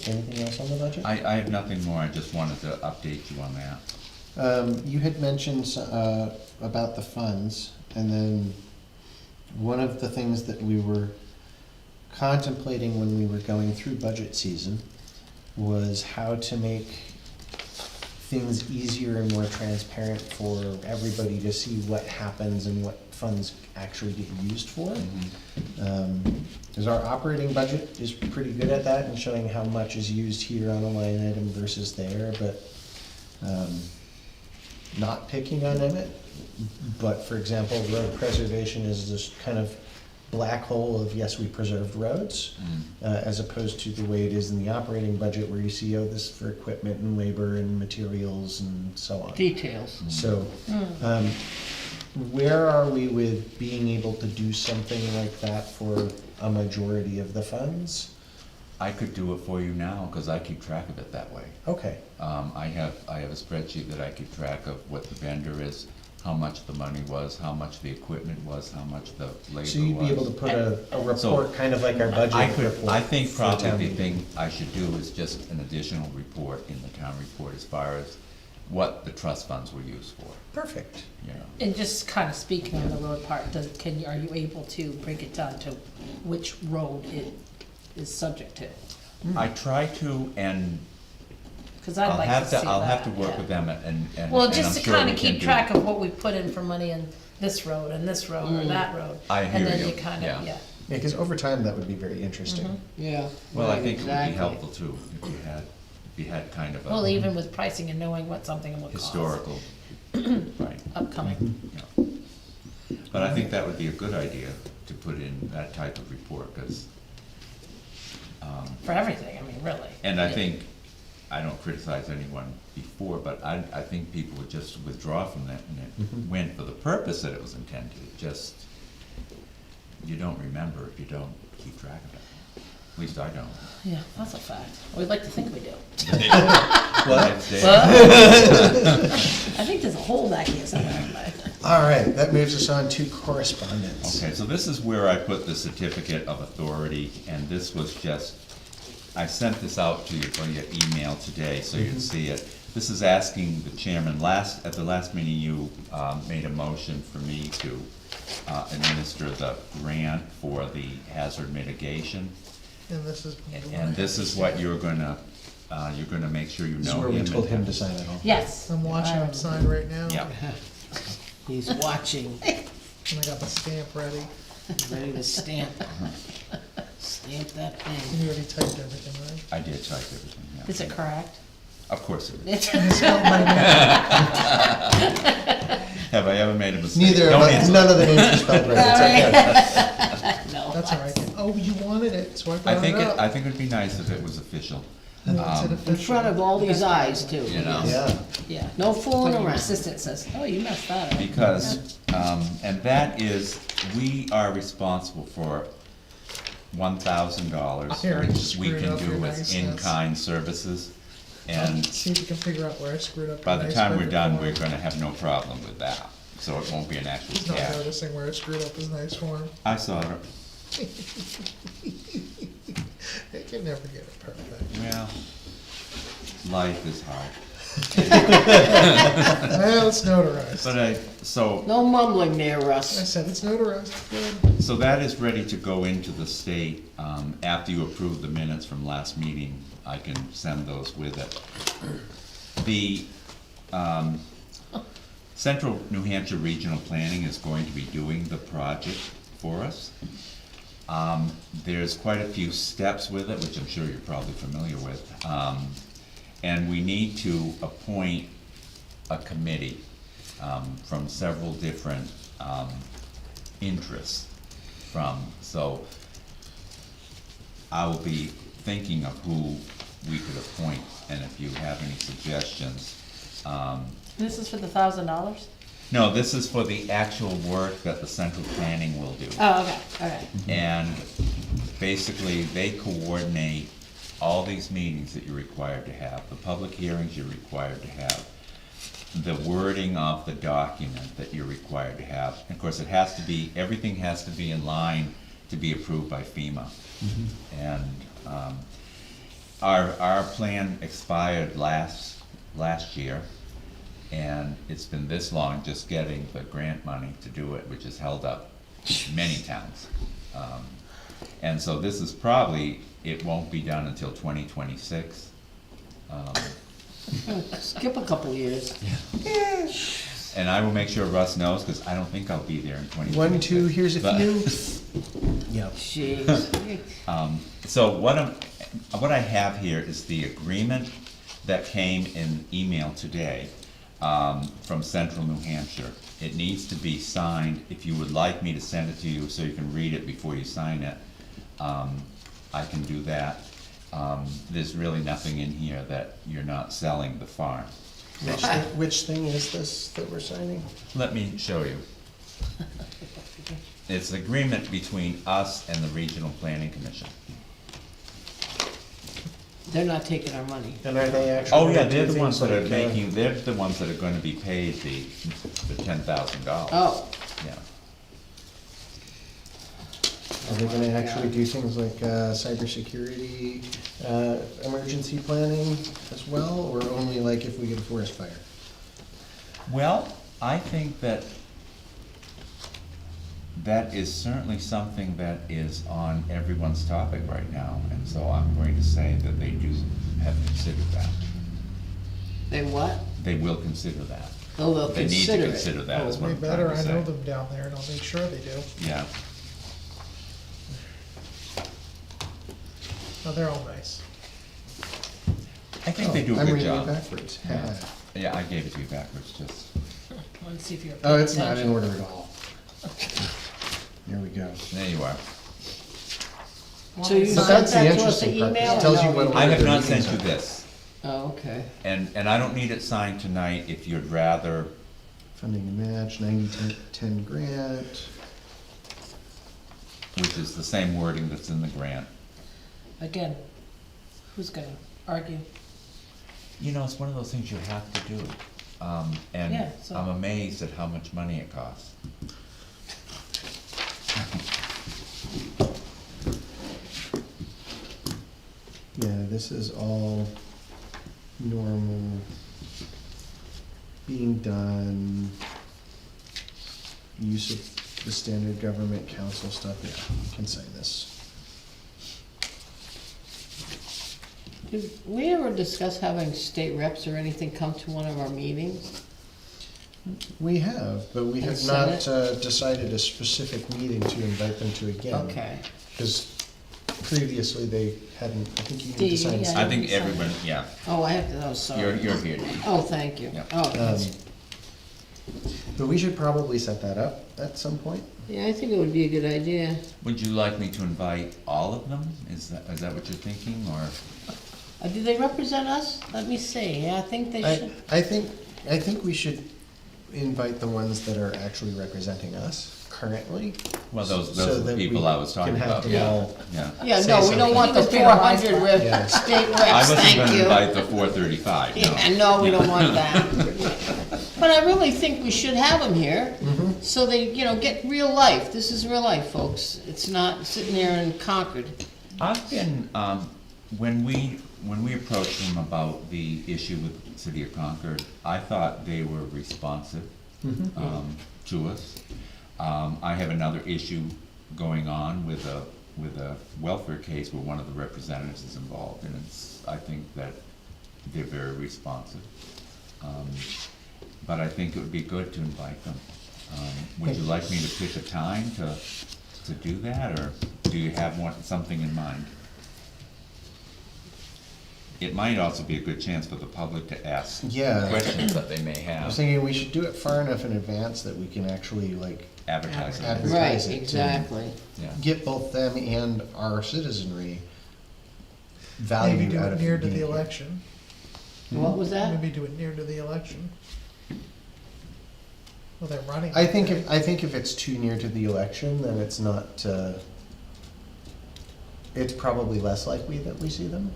Anything else on the budget?
I have nothing more, I just wanted to update you on that.
You had mentioned about the funds, and then one of the things that we were contemplating when we were going through budget season was how to make things easier and more transparent for everybody to see what happens and what funds actually get used for. Because our operating budget is pretty good at that and showing how much is used here on a line item versus there, but not picking on Emmett. But for example, road preservation is this kind of black hole of, yes, we preserved roads, as opposed to the way it is in the operating budget where you see, oh, this for equipment and labor and materials and so on.
Details.
So, where are we with being able to do something like that for a majority of the funds?
I could do it for you now, cause I keep track of it that way.
Okay,
I have a spreadsheet that I keep track of what the vendor is, how much the money was, how much the equipment was, how much the labor was.
so you'd be able to put a
So,
report, kind of like our budget
I
report.
could, I think
for the town
probably the
meeting.
thing I should do is just an additional report in the town report as far as what the trust funds were used for,
Perfect.
you know.
And just kind of speaking on the road part, are you able to break it down to which road it is subject to?
I try to, and
Cause I'd
I'll
like to
have
see
to,
that.
I'll have to work
yeah.
with them and
Well,
and
just
I'm
to
sure
kind
we
of
can
keep
do-
track of what we put in for money in this road and this road or that road.
I
And
hear
then
you,
you kind
yeah.
of, yeah.
Yeah, because over time, that would be very interesting.
Yeah.
Well, I
right,
think it would be
exactly.
helpful too, if you had kind of
Well,
a
even with pricing and knowing what something will cost.
historical, right,
Upcoming.
yeah. But I think that would be a good idea to put in that type of report, cause,
For everything, I mean, really.
and I think, I don't criticize anyone before, but I think people would just withdraw from that and it went for the purpose that it was intended, it just, you don't remember if you don't keep track of it. At least I don't.
Yeah, that's a fact. We'd like to think we do.
What?
I think there's a hole back here somewhere.
All right, that moves us on to correspondence.
Okay, so this is where I put the certificate of authority, and this was just, I sent this out to you via email today, so you'd see it. This is asking the chairman, at the last meeting, you made a motion for me to administer the grant for the hazard mitigation.
And this is.
And this is what you're gonna make sure you know.
This is where we
him
told
and-
him to sign it all.
Yes.
I'm watching him sign right now.
Yeah,
He's watching,
And I got the stamp ready.
ready to stamp. Stamp that
And
thing.
you already typed everything, right?
I did type everything, yeah.
Is it correct?
Of course it is.
And spelled my name.
Have I ever made a mistake?
Neither,
Don't
of us-
answer.
none of the names are spelled right, it's okay.
No.
That's all right. Oh, you wanted it, so I brought it up.
I think it'd be nice if it was official,
And it's an
In
official.
front of all these eyes too.
you know?
Yeah,
Yeah, no fooling
When your
around.
assistant says, oh, you messed that up.
Because, and that is, we are responsible for $1,000,
I already
which we
screwed
can
up
do
your
with
niceness.
in-kind services. And
See if you can figure out where I screwed up.
by
the
the
nice
time we're
budget
done,
form.
we're gonna have no problem with that, so it won't be an actual
He's not
cash.
noticing where I screwed up his nice form.
I saw it,
They can never get it perfect.
well, life is hard.
Well, it's notarized.
But so,
No mumbling there,
I
Russ.
said it's notarized, good.
so that is ready to go into the state. After you approve the minutes from last meeting, I can send those with it. The, Central New Hampshire Regional Planning is going to be doing the project for us. There's quite a few steps with it, which I'm sure you're probably familiar with. And we need to appoint a committee, from several different, interests so I will be thinking of who we could appoint, and if you have any suggestions.
This is for the $1,000?
No, this is for the actual work that the central planning will do.
Oh, okay, okay.
And basically, they coordinate all these meetings that you're required to have, the public hearings you're required to have, the wording of the document that you're required to have. And of course, it has to be, everything has to be in line to be approved by FEMA. And our plan expired last year, and it's been this long just getting the grant money to do it, which has held up many towns. And so this is probably, it won't be done until 2026.
Skip a couple years.
And I will make sure Russ knows, because I don't think I'll be there in 2026.
1, 2, here's a
But-
few. Yep.
Jeez.
So what I have here is the agreement that came in email today, from Central New Hampshire. It needs to be signed. If you would like me to send it to you so you can read it before you sign it, I can do that. There's really nothing in here that you're not selling the farm.
Which thing is this that we're signing?
Let me show you. It's an agreement between us and the Regional Planning Commission.
They're not taking our money.
And are they actually?
Oh, yeah,
gonna do
they're the ones
things
that are
like,
making, they're the ones that are gonna be paid the $10,000.
Oh,
Yeah.
Are they gonna actually do things like cybersecurity, emergency planning as well, or only like if we get a forest fire?
Well, I think that that is certainly something that is on everyone's topic right now, and so I'm going to say that they do have considered that.
they what?
They will consider that.
Oh, they'll
They need to
consider it.
consider that, is
Oh,
what
way
I'm trying
better,
to
I know
say.
them down there, and I'll make sure they do.
Yeah,
Oh, they're all nice.
I think they do a
I'm
good
reading it
job.
backwards.
Yeah. Yeah, I gave it to you backwards, just,
Let's see if you're.
Oh, it's not in
paying
order at all. Here we go.
there you are.
So you
But
sent
that's the
that to us, the
interesting part.
email?
It tells
or
you
no?
what
I have
order
not
the
sent
meetings
you
are.
this,
Oh, okay.
and I don't need it signed tonight if you'd rather.
Funding to match, 90-10 grant.
Which is the same wording that's in the grant.
Again, who's gonna argue?
You know, it's one of those things you have to do. And
Yeah, so-
I'm amazed at how much money it costs.
Yeah, this is all normal, being done, use of the standard government council stuff, yeah, you can sign this.
Did we ever discuss having state reps or anything come to one of our meetings?
We have, but we have
And
not
Senate?
decided a specific meeting to invite them to again.
Okay.
Because previously they hadn't, I think you need
Yeah,
to sign
yeah.
something.
I think everyone, yeah,
Oh, I have to, oh, sorry.
you're here.
Oh, thank you.
Yep.
Oh, that's-
But we should probably set that up at some point.
Yeah, I think it would be a good idea.
Would you like me to invite all of them? Is that what you're thinking, or?
Do they represent us? Let me see, yeah, I think they should.
I think we should invite the ones that are actually representing us currently.
Well, those
so
are
that
the
we
people I was talking
can have
about,
them
yeah,
all-
yeah.
Yeah,
say
no, we don't want the
something.
400
Yeah.
state
I
reps,
wasn't
thank
gonna
you.
invite the 435, no.
Yeah, no, we don't want that. But I really think we should have them here, so they, get real life. This is real life, folks. It's not sitting there in Concord.
I've been, when we approached them about the issue with the City of Concord, I thought they were responsive, to us. I have another issue going on with a welfare case where one of the representatives is involved, and I think that they're very responsive. But I think it would be good to invite them. Would you like me to pick a time to do that, or do you have something in mind? It might also be a good chance for the public to ask
Yeah.
questions that they may
I was
have,
thinking we should do it far enough in advance that we can actually like
advertising.
Adver-
it.
Right,
Advertise it,
exactly.
Yeah.
get both them and our citizenry
Maybe
value
do
out
it
of
near to
being
the
here.
election.
What was that?
Maybe do it near to the election. Well, they're running.
I think if it's too near to the election, then it's not, it's probably less likely that we see them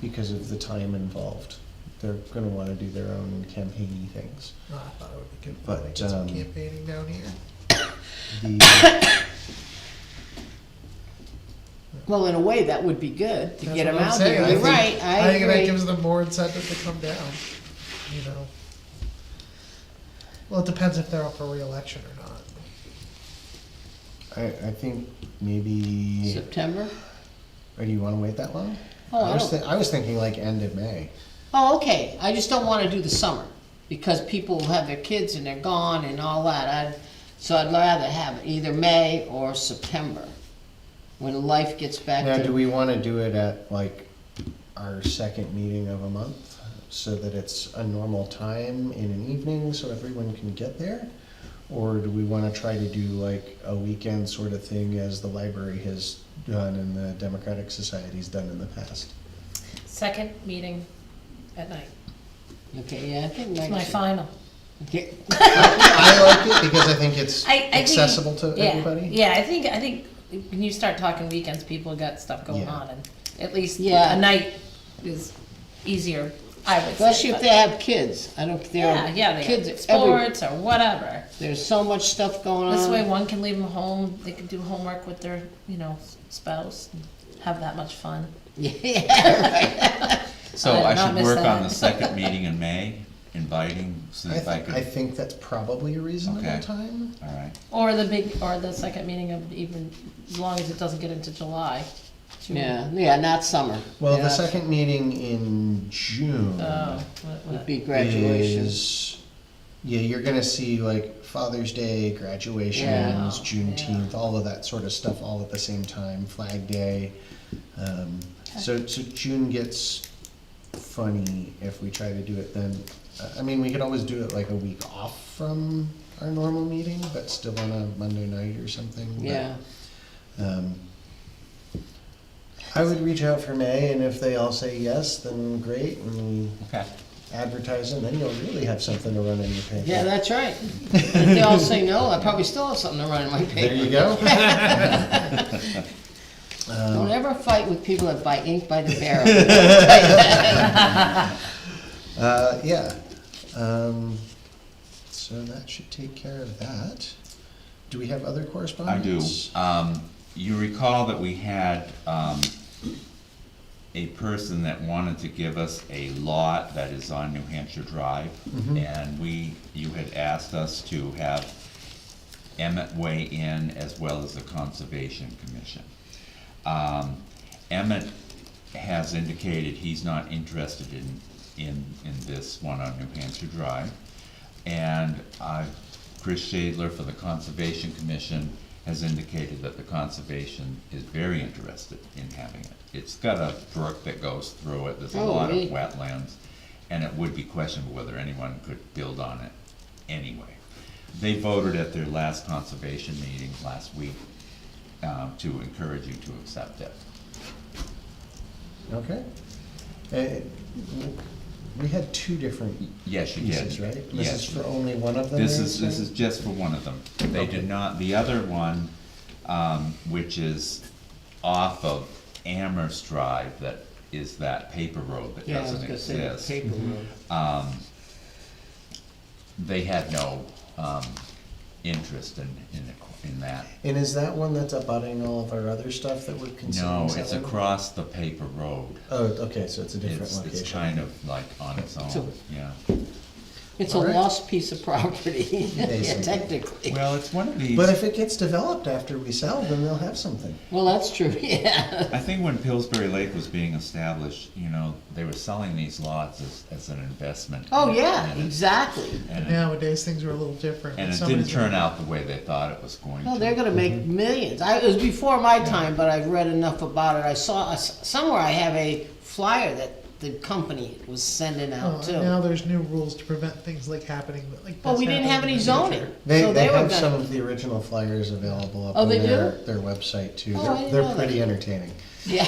because of the time involved. They're gonna wanna do their own campaigny things.
Oh, I thought it would be good.
But,
But, get some campaigning down here.
The,
Well, in a way, that would be good, to
That's
get
what
them
I'm
out
saying.
there.
I
You're
think-
right, I
I think that
agree.
gives them more incentive to come down, you know. Well, it depends if they're up for reelection or not.
I think maybe,
September?
or do you wanna wait that long?
Oh, I don't,
I was thinking like end of May.
oh, okay, I just don't wanna do the summer, because people have their kids and they're gone and all that. So I'd rather have it either May or September, when life gets back
Now,
to.
do we wanna do it at like our second meeting of a month? So that it's a normal time in an evening so everyone can get there? Or do we wanna try to do like a weekend sort of thing as the library has done and the Democratic Society's done in the past?
Second meeting at night.
Okay, yeah, I think
It's
next.
my final.
Okay.
I like it because I think it's
I think-
accessible to
Yeah,
everybody.
Yeah, I think when you start talking weekends, people got stuff going
Yeah.
on, and at least
Yeah.
a night is easier, I would say.
Especially if
but-
they have kids, I don't,
Yeah,
there
yeah,
are
they
kids
have
every,
sports or whatever.
there's so much stuff going on.
This way, one can leave them home, they can do homework with their, spouse, and have that much fun.
Yeah, right.
So
I
I
did not
should
miss
work on
that.
the second meeting in May, inviting, see if I
I
could,
think that's probably a reasonable
Okay.
time.
all right.
Or the second meeting of even, as long as it doesn't get into July. June.
Yeah, not summer.
Well,
Yeah.
the second meeting in June.
Oh,
Would be graduation.
Yeah, you're gonna see like Father's Day, graduations,
Yeah.
Juneteenth, all of that sort of stuff all at the same time, Flag Day. So June gets funny if we try to do it then. I mean, we could always do it like a week off from our normal meeting, but still on a Monday night or something. but,
Yeah,
I would reach out for May, and if they all say yes, then great, and we
Okay.
advertise it, then you'll really have something to run in your paper.
yeah, that's right. If they all say no, I probably still have something to run in my
There
paper.
you go.
Don't ever fight with people that buy ink by the barrel.
Yeah, so that should take care of that. Do we have other
I do.
correspondence?
You recall that we had, a person that wanted to give us a lot that is on New Hampshire Drive. And you had asked us to have Emmett weigh in as well as the Conservation Commission. Emmett has indicated he's not interested in this one on New Hampshire Drive. And Chris Shadler for the Conservation Commission has indicated that the Conservation is very interested in having it. It's got a brook that goes through it, there's a
Oh,
lot of
neat.
wetlands, and it would be questionable whether anyone could build on it anyway. they voted at their last conservation meeting last week, to encourage you to accept it.
Okay. Uh, We had two different
Yes, you did.
pieces, right?
Yes.
This is for only one of them?
This
you're
is
saying?
just for one of them. They did not, the other one, which is off of Amherst Drive, that is that paper road that
Yeah, I was
doesn't
gonna say,
exist.
paper road.
They had no, interest in that.
And is that one that's abutting all of our other stuff that we're considering
No,
selling?
it's across the paper road.
Oh, okay, so it's a different
It's
location.
kind of like on its
So-
own, yeah.
It's a
Alright.
lost piece of property, yeah,
Basically.
technically.
Well, it's one of these.
But if it gets developed after we sell, then they'll have something.
Well, that's true, yeah.
I think when Pillsbury Lake was being established, they were selling these lots as an investment.
Oh, yeah,
And it-
exactly.
And it,
Nowadays, things are a little different.
and it
Somebody's
didn't turn
gonna-
out the way they thought it was going to.
Well, they're gonna make millions. It was before my time, but I've read enough about it. I saw, somewhere I have a flyer that the company was sending out
Now
too.
there's new rules to prevent things like happening, like
Well,
this
we didn't have
happening
any
in the
zoning.
future.
They
So they were
have some
gonna,
of the original flyers available up
Oh,
on
they
their website too.
Oh, I
They're,
didn't
they're
know
pretty
that.
entertaining.
yeah.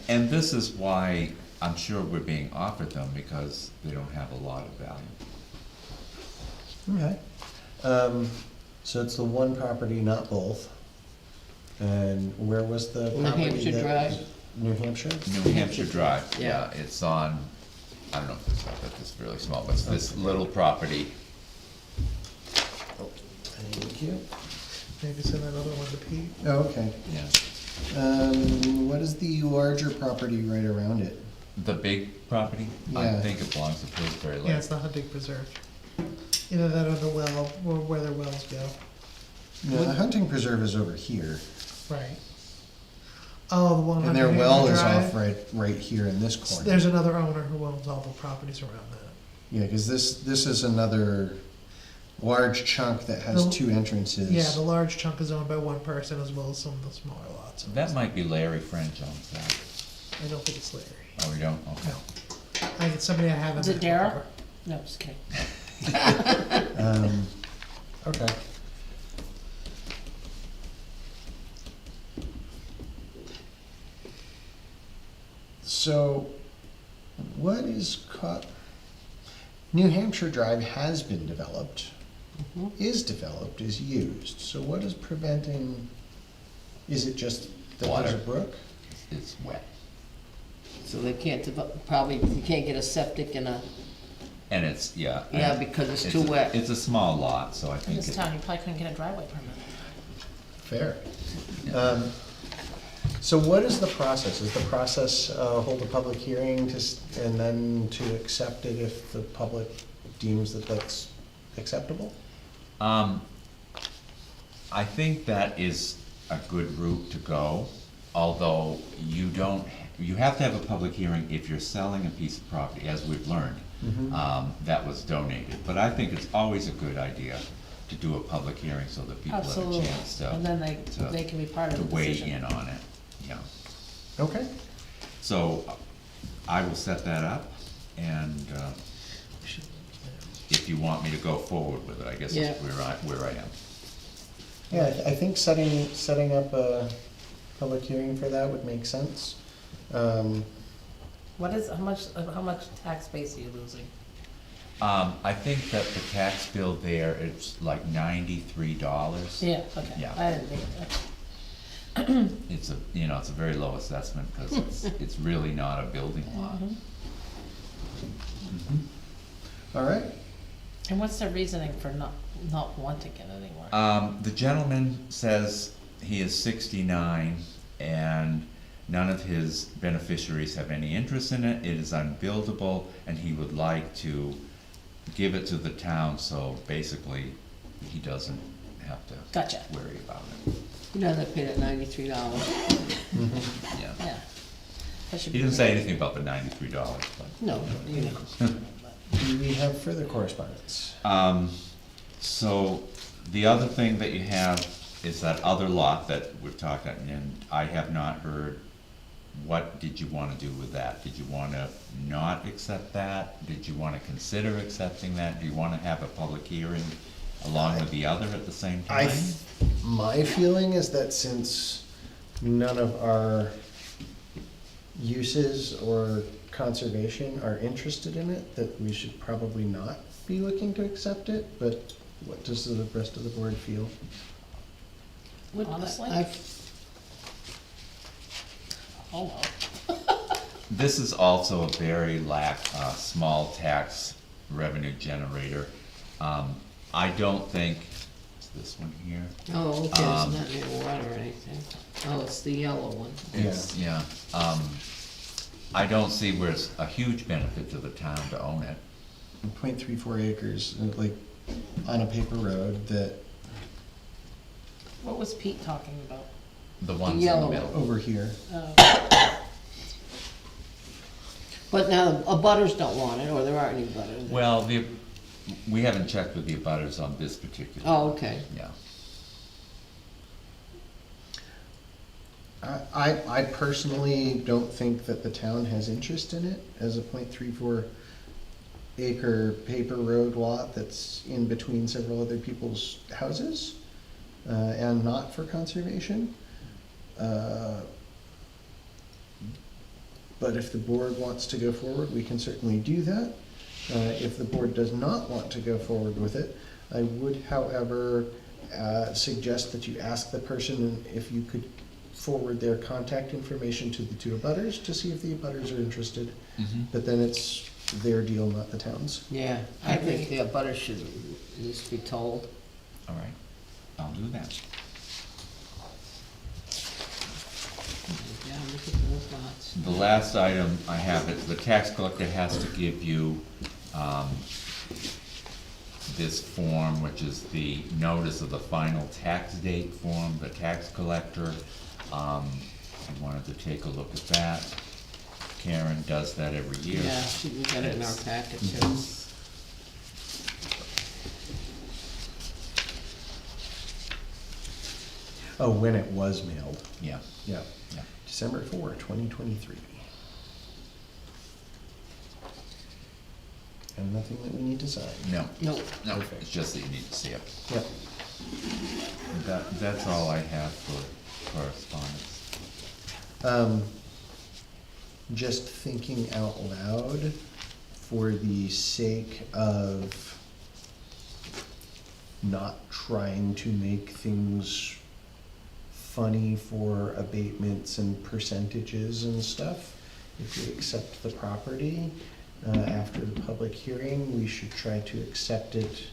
And this is why I'm sure we're being offered them, because they don't have a lot of value.
Okay. So it's the one property, not both. And where was the
New
property?
Hampshire
that-
Drive.
New Hampshire?
New Hampshire Drive,
Yeah.
yeah, it's on, I don't know if it's, it's really small, but it's this little property.
Thank you.
Maybe send another one to Pete.
Oh, okay.
Yeah.
What is the larger property right around it?
The big property, I
Yeah.
think it belongs to Pillsbury
Yeah,
Lake.
it's the hunting preserve. Either that or the well, or where their wells go.
No, the hunting preserve is over here.
Right. Oh, the one
And
on
their
New
well
Hampshire
is
Drive?
off right here in this corner.
There's another owner who owns all the properties around that.
Yeah, cause this is another large chunk that has
The-
two entrances.
Yeah, the large chunk is owned by one person as well as some of the smaller lots.
That might be Larry French owns that.
I don't think it's Larry.
Oh, we don't? Okay.
No. I think it's somebody I haven't.
Is it
met
Daryl?
before.
No, just kidding.
Okay. So, what is New Hampshire Drive has been developed, is developed, is used, so what is preventing, is it just that there's a
Water.
brook?
It's wet.
So they can't probably, you can't get a septic and a,
And it's, yeah.
Yeah,
and
because it's too wet.
It's a small lot, so I
In
think
this
it,
town, you probably couldn't get a driveway permit.
Fair. So what is the process? Is the process, hold a public hearing and then to accept it if the public deems that that's acceptable?
I think that is a good route to go, although you have to have a public hearing if you're selling a piece of property, as we've learned, that was donated. But I think it's always a good idea to do a public hearing so that people have a
Absolutely.
chance
And then
to
they can be part
to
of the
weigh
decision.
in on it, yeah.
Okay.
So I will set that up, and if you want me to go forward with it, I guess
Yeah.
is where I am.
Yeah, I think setting up a public hearing for that would make sense.
What is, how much tax base are you losing?
I think that the tax bill there, it's like $93.
Yeah, okay.
Yeah.
I didn't think that.
It's it's a very low assessment, because it's really not a building lot.
All right.
And what's the reasoning for not wanting it anymore?
The gentleman says he is 69 and none of his beneficiaries have any interest in it. It is unbuildable, and he would like to give it to the town, so basically he doesn't have to
Gotcha.
worry about it.
you know, they paid at $93.
Yeah.
Yeah. That should
He
be
didn't say
great.
anything about the $93, but.
No, you know.
Do we have further correspondence?
So, the other thing that you have is that other lot that we've talked about, and I have not heard, what did you wanna do with that? Did you wanna not accept that? Did you wanna consider accepting that? Do you wanna have a public hearing along with the other at the same
I,
time?
my feeling is that since none of our uses or conservation are interested in it, that we should probably not be looking to accept it, but what does the rest of the board feel?
Honestly?
Oh,
This is also a very small tax revenue generator. I don't think, is this one here?
oh, okay, it's not near water or anything. Oh, it's the yellow one.
It's, yeah, I don't see where it's a huge benefit to the town to own it.
0.34 acres, like, on a paper road that,
What was Pete talking about?
The ones in the
yellow
middle.
over here.
But now, abutters don't want it, or there aren't any abutters.
Well, we haven't checked with the abutters on this particular.
Oh,
one.
okay.
Yeah.
I personally don't think that the town has interest in it as a 0.34 acre paper road lot that's in between several other people's houses, and not for conservation. But if the board wants to go forward, we can certainly do that. If the board does not want to go forward with it, I would, however, suggest that you ask the person if you could forward their contact information to the two abutters to see if the abutters are interested.
Mhm.
But then it's their deal, not the town's.
Yeah, I think the abutters should at least be told.
All right, I'll do that.
Yeah, look at those lots.
The last item I have is the tax collector has to give you, this form, which is the notice of the final tax date form, the tax collector. I wanted to take a look at that. Karen does that every year.
Yeah, we got it in our
It's-
packet too.
Oh, when it was mailed.
Yeah,
Yeah.
yeah.
December 4, 2023. And nothing that we need to sign.
No,
Nope.
no,
Perfect.
it's just that you need to see it.
Yep.
That's all I have for correspondence.
Just thinking out loud, for the sake of not trying to make things funny for abatements and percentages and stuff, if we accept the property, after the public hearing, we should try to accept it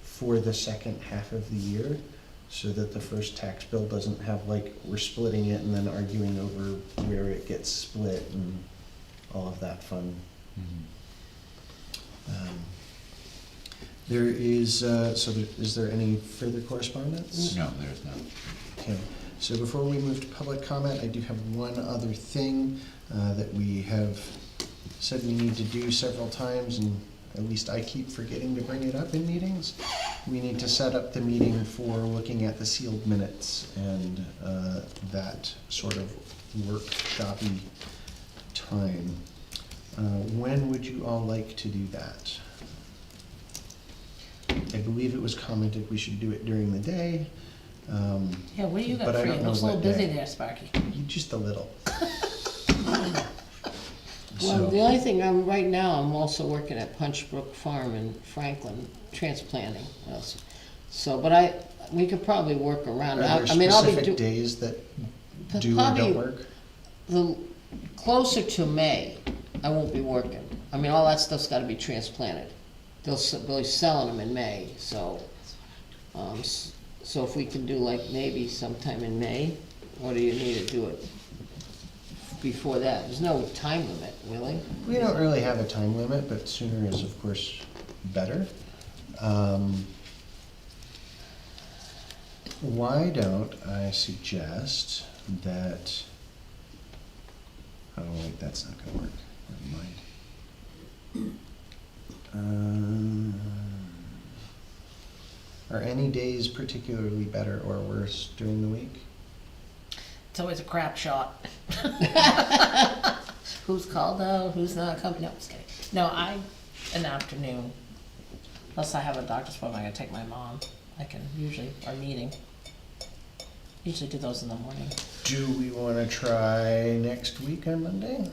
for the second half of the year, so that the first tax bill doesn't have, like, we're splitting it and then arguing over where it gets split and all of that fun. There is, is there any further correspondence?
No, there's none.
Okay, so before we move to public comment, I do have one other thing that we have said we need to do several times, and at least I keep forgetting to bring it up in meetings. We need to set up the meeting for looking at the sealed minutes and that sort of workshoppy time. When would you all like to do that? I believe it was commented we should do it during the day.
Yeah, what do you got
But I
for you?
don't know
Looks a little
what
busy
day.
there, Sparky.
Just a little.
Well, the
So,
only thing, right now, I'm also working at Punch Brook Farm in Franklin, transplanting. So, but we could probably work around it.
are there
I mean, I'll be
specific
doing,
days that do or
probably-
don't work?
the, closer to May, I won't be working. I mean, all that stuff's gotta be transplanted. They'll be selling them in May, so, so if we can do like maybe sometime in May, or do you need to do it before that? There's no time limit, really.
We don't really have a time limit, but sooner is of course better. Why don't I suggest that, oh wait, that's not gonna work, never mind. Are any days particularly better or worse during the week?
It's always a crap shot. Who's called out, who's not coming, no, just kidding. No, an afternoon. Unless I have a doctor's appointment, I gotta take my mom. I can usually, our meeting. Usually do those in the morning.
Do we wanna try next week on Monday?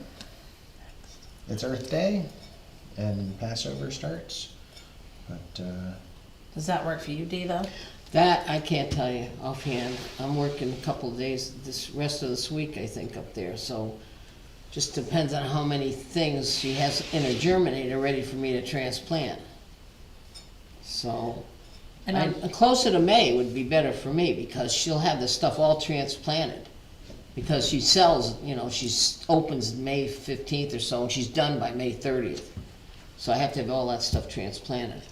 It's Earth Day and Passover starts, but,
Does that work for you, Dee, though?
That, I can't tell you offhand. I'm working a couple of days, this rest of this week, I think, up there, so just depends on how many things she has in her germinator ready for me to transplant. So,
And I'm,
closer to May would be better for me, because she'll have this stuff all transplanted. Because she sells, you know, opens May 15th or so, and she's done by May 30th. So I have to have all that stuff transplanted.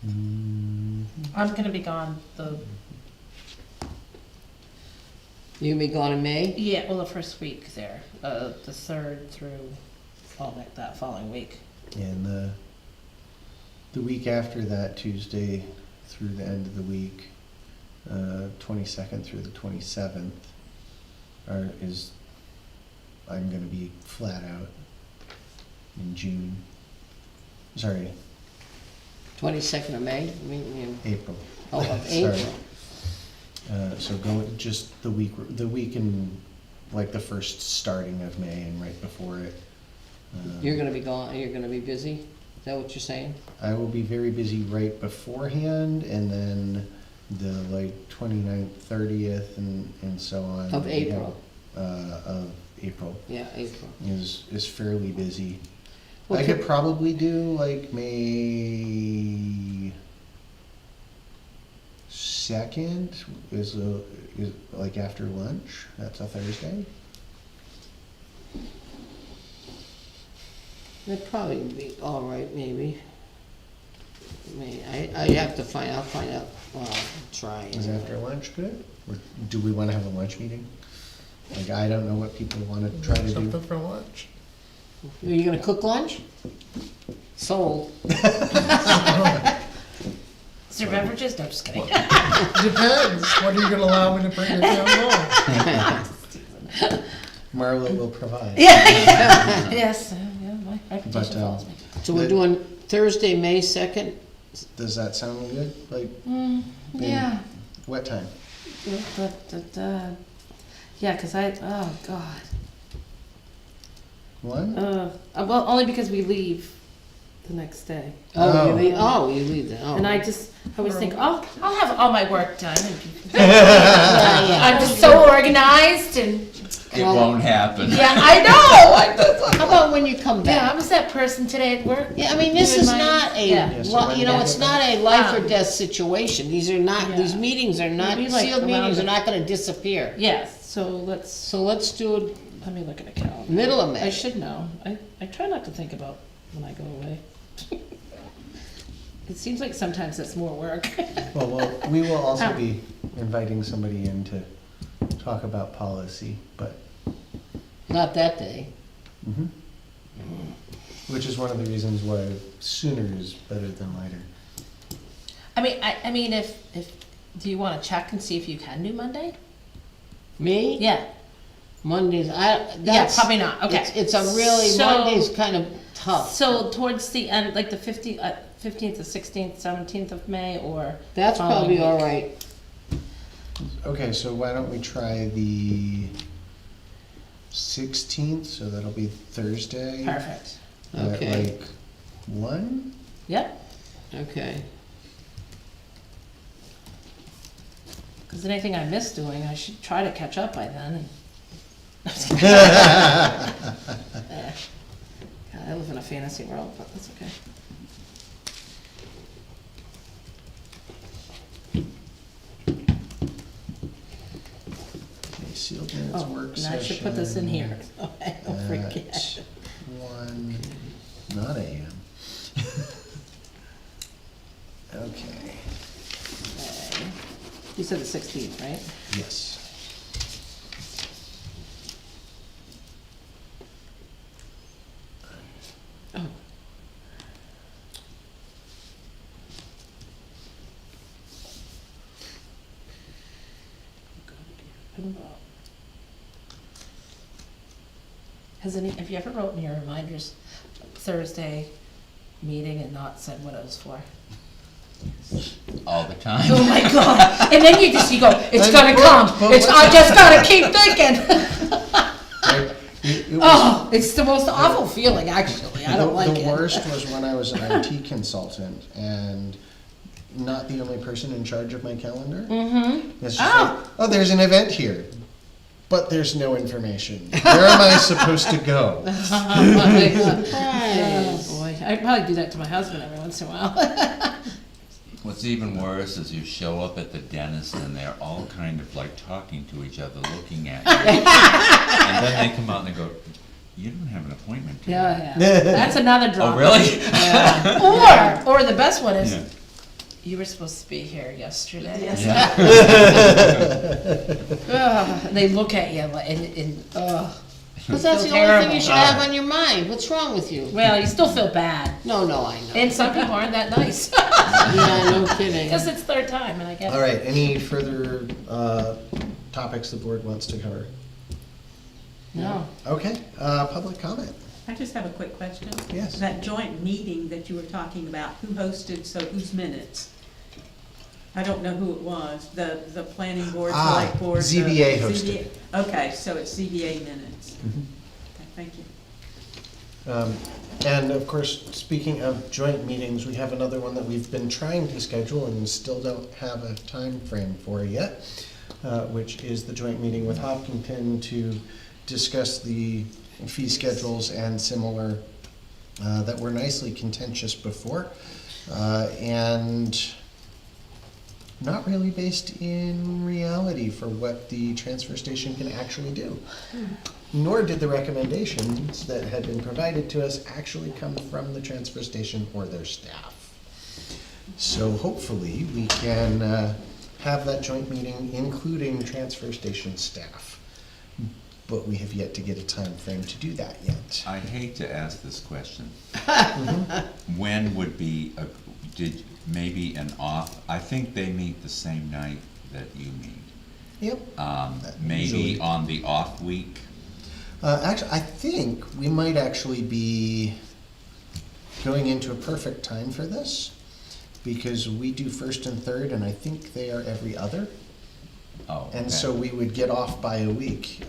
I'm gonna be gone
You gonna be gone in May?
yeah, well, the first week there, the 3rd through that following week.
and the week after that, Tuesday through the end of the week, 22nd through the 27th, I'm gonna be flat out in June. Sorry,
22nd of May? I mean,
April.
oh, of
Sorry.
April.
So go just the week in, like the first starting of May and right before it.
You're gonna be gone, you're gonna be busy? Is that what you're saying?
I will be very busy right beforehand, and then the like 29th, 30th, and so on.
Of April.
Of April
Yeah, April.
is fairly busy.
Well,
I could probably do like May 2nd is like after lunch. That's a Thursday.
It'd probably be all right, maybe. I'd have to I'll find out, try.
Is after lunch good? Or do we want to have a lunch meeting? Like, I don't know what people want to try to do.
Something for lunch.
Are you gonna cook lunch? Sold.
Is there beverages? No, just kidding.
Depends, what are you gonna allow me to bring to town hall?
Marla will provide.
Yes, yeah, my reputation follows me.
So we're doing Thursday, May 2nd?
Does that sound good? Like,
Yeah.
what time?
Yeah, cause oh God.
One?
Well, only because we leave the next day.
Oh.
You leave that, oh.
And I always think, I'll have all my work done.
Yeah, yeah.
I'm just so organized and,
It
Well-
won't happen.
yeah, I know.
How about when you come
Yeah, I
back?
was that person today at work.
Yeah, I mean, this
Doing
is
my-
not
Yeah.
Yes,
you know, it's not a life or death situation. These are not,
Yeah.
these meetings are not,
Maybe like
sealed meetings are
around
not gonna disappear.
Yes, so let's,
So let's do it
let me look at a calendar.
middle of May.
I should know. I try not to think about when I go away. It seems like sometimes it's more work.
Well, we will also
Oh.
be inviting somebody in to talk about policy, but,
Not that day.
which is one of the reasons why sooner is better than later.
I mean, if, do you wanna check and see if you can do Monday?
Me?
Yeah.
Mondays,
Yeah,
that's.
probably not, okay.
It's a really,
So-
Monday's kind of tough.
So towards the end, like the 15th to 16th, 17th of May, or?
That's
following
probably all
week?
right.
Okay, so why don't we try the 16th, so that'll be Thursday.
Perfect.
Okay.
At like 1?
Yep,
Okay.
cause anything I miss doing, I should try to catch up by then. And God, I live in a fantasy world, but that's okay.
Okay, sealed minutes
Oh,
work
and
session.
I should put this in here, so I don't forget.
At 1, not AM. Okay,
Okay. You said the 16th, right?
yes.
Oh. Have you ever wrote in your reminders Thursday, meeting and not said what it was for?
All the
Oh
time.
my God. And then you go, it's
And
gonna
but-
come.
but
It's, I
what's
just gotta keep thinking.
Right? It was-
Oh, it's the most awful feeling, actually. I don't like
The
it.
worst was when I was an IT consultant and not the only person in charge of my calendar. Mm-hmm. It's just like, oh, there's an event here, but there's no information. Where am I supposed to go?
Oh, boy. I'd probably do that to my husband every once in a while.
What's even worse is you show up at the dentist and they're all kind of like talking to each other, looking at you. And then they come out and they go, you don't have an appointment today.
Yeah, yeah. That's another drama.
Oh, really?
Yeah. Or the best one is,
Yeah.
you were supposed to be here yesterday.
Yes.
Yeah.
Ugh, they look at you like, and
But that's
Feel
the only thing
terrible.
you should have on your mind. What's wrong with you?
well, you still feel bad.
No, I know.
And some people aren't that nice.
Yeah, no kidding.
Because it's third time, and I get it.
All right, any further topics the board wants to cover?
No.
Okay, public comment.
I just have a quick question.
Yes.
That joint meeting that you were talking about, who hosted, so whose minutes? I don't know who it was, the planning board, select board. the
ZBA hosted.
Okay, so it's ZBA minutes.
Mhm.
Okay, thank you.
And of course, speaking of joint meetings, we have another one that we've been trying to schedule and still don't have a time frame for yet, which is the joint meeting with Hopkinton to discuss the fee schedules and similar that were nicely contentious before, and not really based in reality for what the transfer station can actually do. Nor did the recommendations that had been provided to us actually come from the transfer station or their staff. So hopefully we can have that joint meeting, including transfer station staff. But we have yet to get a time frame to do that yet.
I hate to ask this question. When would be, maybe an off, I think they meet the same night that you meet.
Yep.
Maybe
Usually.
on the off week.
Actually, I think we might actually be going into a perfect time for this, because we do first and third, and I think they are every other.
Oh,
And
okay.
so we would get off by a week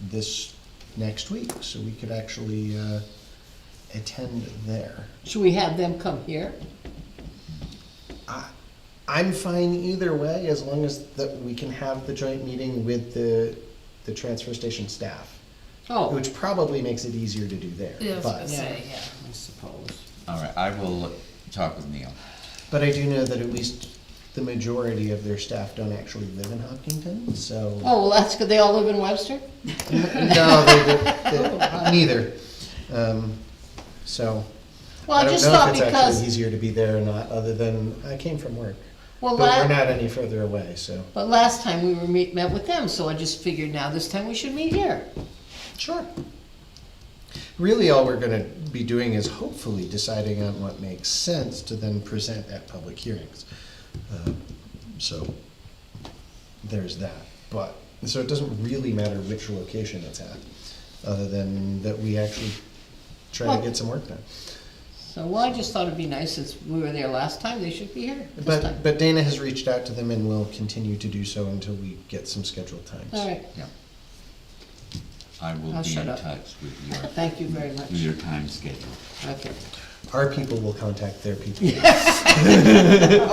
this next week, so we could actually attend there.
Should we have them come here?
I'm fine either way, as long as that we can have the joint meeting with the transfer station staff,
Oh,
which probably makes it easier to do there.
Yeah, I was gonna
But,
say, yeah.
I suppose.
All right, I will talk with Neil.
but I do know that at least the majority of their staff don't actually live in Hopkinton, so.
Oh, well, that's good. They all live in Webster?
No, neither. So,
Well,
I
I
don't
just
know
thought
if it's actually
because,
easier to be there or not, other than I came from work.
well,
But we're not any further away, so.
but last time we met with them, so I just figured now this time we should meet here.
Sure. Really, all we're gonna be doing is hopefully deciding on what makes sense to then present at public hearings. So, there's that. But, so it doesn't really matter which location it's at, other than that we actually try to get some work done.
So, well, I just thought it'd be nice, since we were there last time, they should be here this time.
But Dana has reached out to them and will continue to do so until we get some scheduled times.
All right,
Yeah. I will
I'll
be
shut
in
up.
touch with your,
thank you very much.
with your time schedule.
Okay.
Our people will contact their people.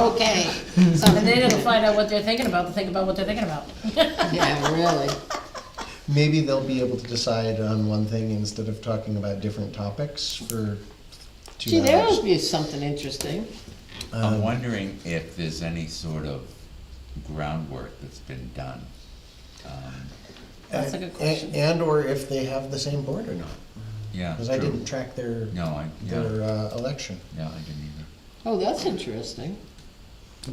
Okay.
And then it'll find out what they're thinking about, to think about what they're thinking about.
Yeah, really.
Maybe they'll be able to decide on one thing instead of talking about different topics for 2
Gee, there
hours.
would be something interesting.
I'm wondering if there's any sort of groundwork that's been done.
That's a good question.
And/or if they have the same board or not,
Yeah,
because I
true.
didn't track their,
No,
their election.
yeah, I didn't either.
Oh, that's interesting.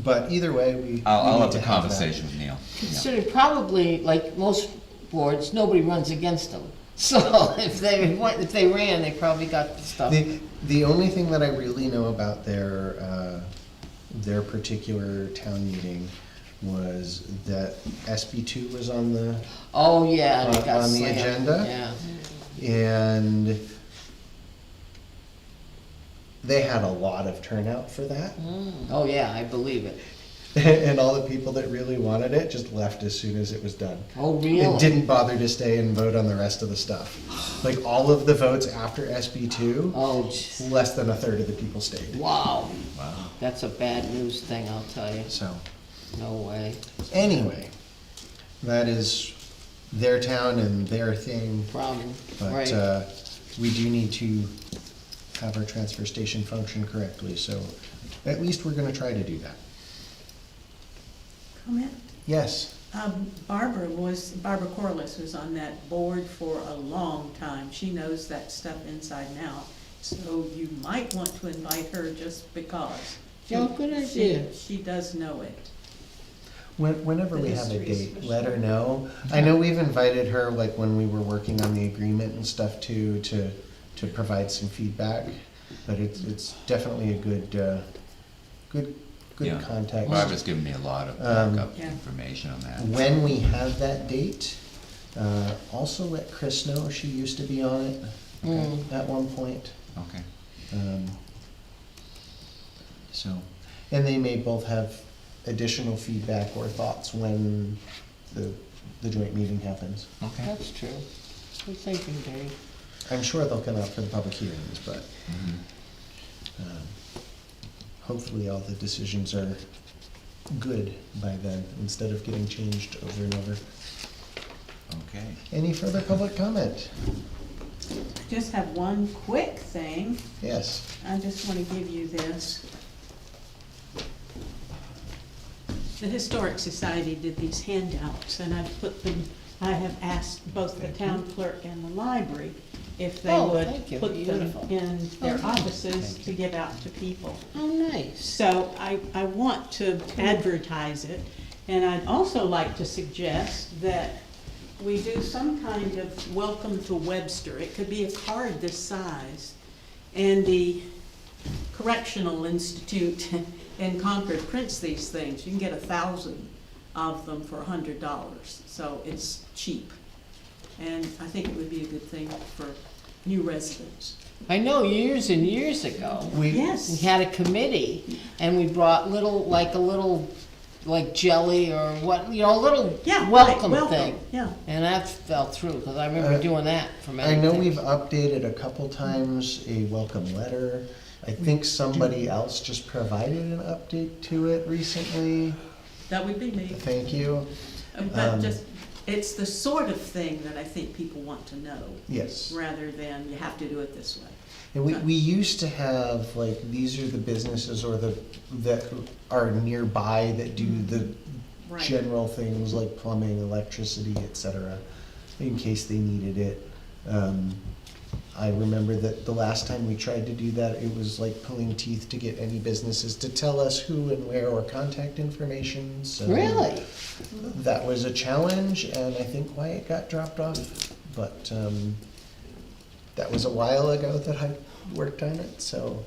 But either way, we.
I'll
we need
have
to
a
that.
conversation with Neil. Yeah.
Consider probably, like most boards, nobody runs against them. So if they ran, they probably got the stuff.
The only thing that I really know about their particular town meeting was that SB2 was on the,
Oh, yeah, they got
on the
slammed.
agenda?
Yeah.
and they had a lot of turnout for that.
Oh, yeah, I believe it.
And all the people that really wanted it just left as soon as it was done.
Oh,
And
really?
didn't bother to stay and vote on the rest of the stuff. Like all of the votes after SB2,
Oh, jeez.
less than a third of the people stayed.
Wow.
Wow.
That's a bad news thing, I'll tell you.
So,
No way.
anyway, that is their town and their thing.
Problem,
But
right.
we do need to have our transfer station function correctly, so at least we're gonna try to do that.
Comment?
Yes,
Barbara Corliss was on that board for a long time. She knows that stuff inside and out. So you might want to invite her just because.
Oh, good idea.
She does know it.
whenever
The
we have a
history is
date,
for
let her
sure.
know. I know we've invited her, like when we were working on the agreement and stuff too, to provide some feedback. But it's definitely a good
Yeah.
contact.
Barbara's given me a lot of backup
Yeah.
information on that.
When we have that date, also let Chris know, she used to be on it at one point.
Okay.
So, and they may both have additional feedback or thoughts when the joint meeting happens.
Okay.
That's true. Good thinking, Dave.
I'm sure they'll come out for the public hearings, but
Mhm.
hopefully all the decisions are good by then, instead of getting changed over and over.
Okay.
Any further public comment?
I just have one quick thing.
Yes.
I just want to give you this. The Historic Society did these handouts, and I have asked both the town clerk and the library if they
Oh,
would
thank you.
put them
Beautiful.
in their
Oh,
offices to give out to people.
Oh, nice.
So I want to advertise it, and I'd also like to suggest that we do some kind of welcome to Webster. It could be a card this size, and the Correctional Institute in Concord prints these things. You can get 1,000 of them for $100, so it's cheap. And I think it would be a good thing for new residents.
I know years and years ago, we
Yes.
had a committee and we brought like jelly or what, a little
Yeah, right,
welcome thing.
Yeah.
And that fell through, cause I remember doing that for many
I know
things.
we've updated a couple times a welcome letter. I think somebody else just provided an update to it recently.
That would be me.
Thank you.
But just, it's the sort of thing that I think people want to know,
Yes.
rather than you have to do it this way.
And we used to have, like, these are the businesses or that are nearby that do the
Right.
general things like plumbing, electricity, et cetera, in case they needed it. I remember that the last time we tried to do that, it was like pulling teeth to get any businesses to tell us who and where or contact information, so.
Really?
That was a challenge, and I think why it got dropped off, but, that was a while ago that I worked on it, so,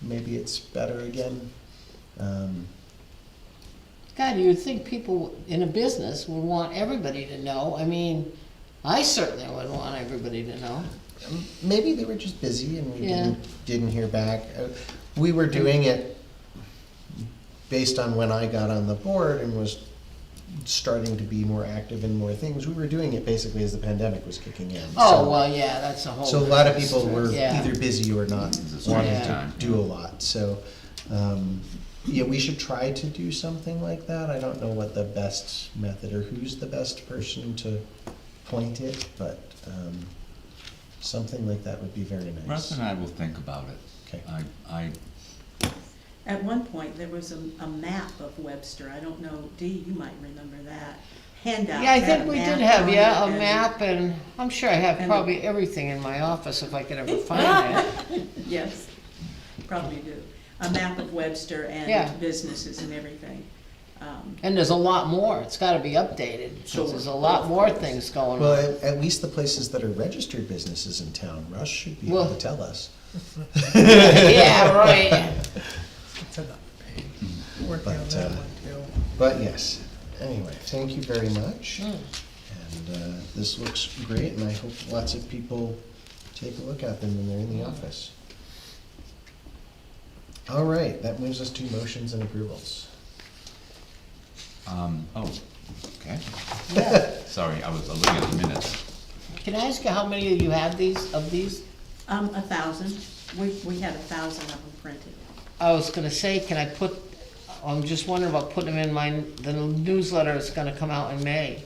maybe it's better again.
God, you'd think people in a business would want everybody to know. I mean, I certainly would want everybody to know.
Maybe they were just busy and we
Yeah.
didn't hear back. We were doing it based on when I got on the board and was starting to be more active in more things. We were doing it basically as the pandemic was kicking in.
Oh,
so-
well, yeah, that's a whole.
So a lot of people were
Yeah.
either busy or not
It's a
wanting
strange
to
time,
do
yeah.
a lot, so, yeah, we should try to do something like that. I don't know what the best method or who's the best person to point it, but, something like that would be very nice.
Russ and I will think about it.
Okay.
I
At one point, there was a map of Webster. I don't know, Dee, you might remember that. Handout.
Yeah, I
had
think
a
we
map
did have,
on
yeah,
it,
a
and-
map, and I'm sure I have
and-
probably everything in my office if I could ever find it.
Yes, probably do. A map of Webster
Yeah.
and businesses and everything.
And there's a lot more, it's gotta be updated,
Sure.
so there's a lot more things going
Well,
on.
at least the places that are registered businesses in town, Russ should be able
Well-
to tell us.
Yeah, right.
It's enough. Working on
But,
that one too.
But yes, anyway, thank you very much.
Mm.
And this looks great, and I hope lots of people take a look at them when they're in the office. All right, that moves us to motions and approvals.
Oh, okay.
Yeah.
Sorry, I was looking at the minutes.
Can I ask you how many of you have these?
1,000. We had 1,000 of them printed.
I was gonna say, can I I'm just wondering about putting them in the newsletter that's gonna come out in May.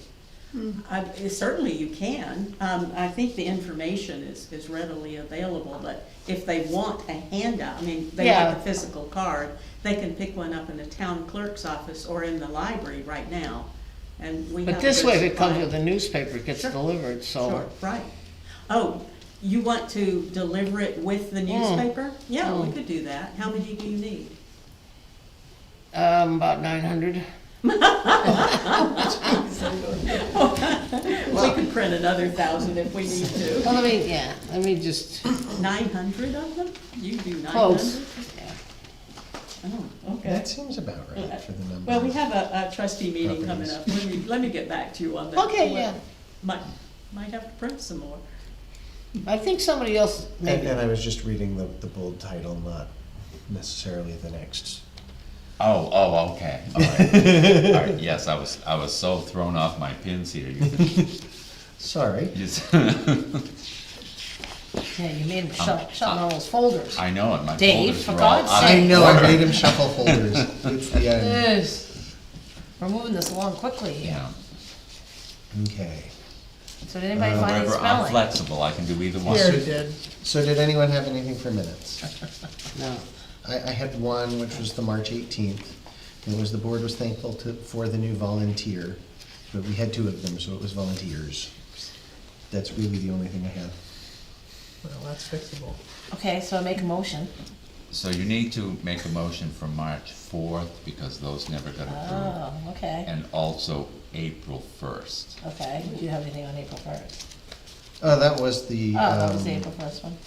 Certainly you can. I think the information is readily available, but if they want a handout, I mean, they
Yeah.
want the physical card, they can pick one up in the town clerk's office or in the library right now. And we have
But
a
this
good
way, if it comes
supply.
with the newspaper, it gets
Sure.
delivered, so.
Sure, right. Oh, you want to deliver it with the newspaper? Yeah, we could do that. How many do you need?
About 900.
We could print another 1,000 if we need to.
Well, let me just,
900 of them? You do 900?
close. Yeah.
Oh, okay.
That seems about right for the number.
Well, we have a trustee meeting coming
Properties.
up. Let me get back to you on that.
Okay, yeah.
Might have to print some more.
I think somebody else, maybe.
And I was just reading the bold title, not necessarily the next.
Oh, okay, all right. All right, yes, I was so thrown off my pins here.
Sorry.
Yeah, you made him shuffle all those folders.
I know it, my
Dave,
folders
for
were all
God's
out of
sake.
I know, I
order.
made him shuffle folders. It's the end.
Yes. We're moving this along quickly here.
Yeah.
Okay.
So did anybody find any
Whatever, I'm
spelling?
flexible, I can do either one.
We already did.
So did anyone have anything for minutes?
No.
I had one, which was the March 18th. It was the board was thankful for the new volunteer, but we had 2 of them, so it was volunteers. That's really the only thing I had.
Well, that's fixable.
Okay, so I make a motion.
So you need to make a motion for March 4th, because those never got approved.
Oh, okay,
And also April 1st.
okay. Do you have anything on April first?
Oh, that was the.
Oh, that was the April first one.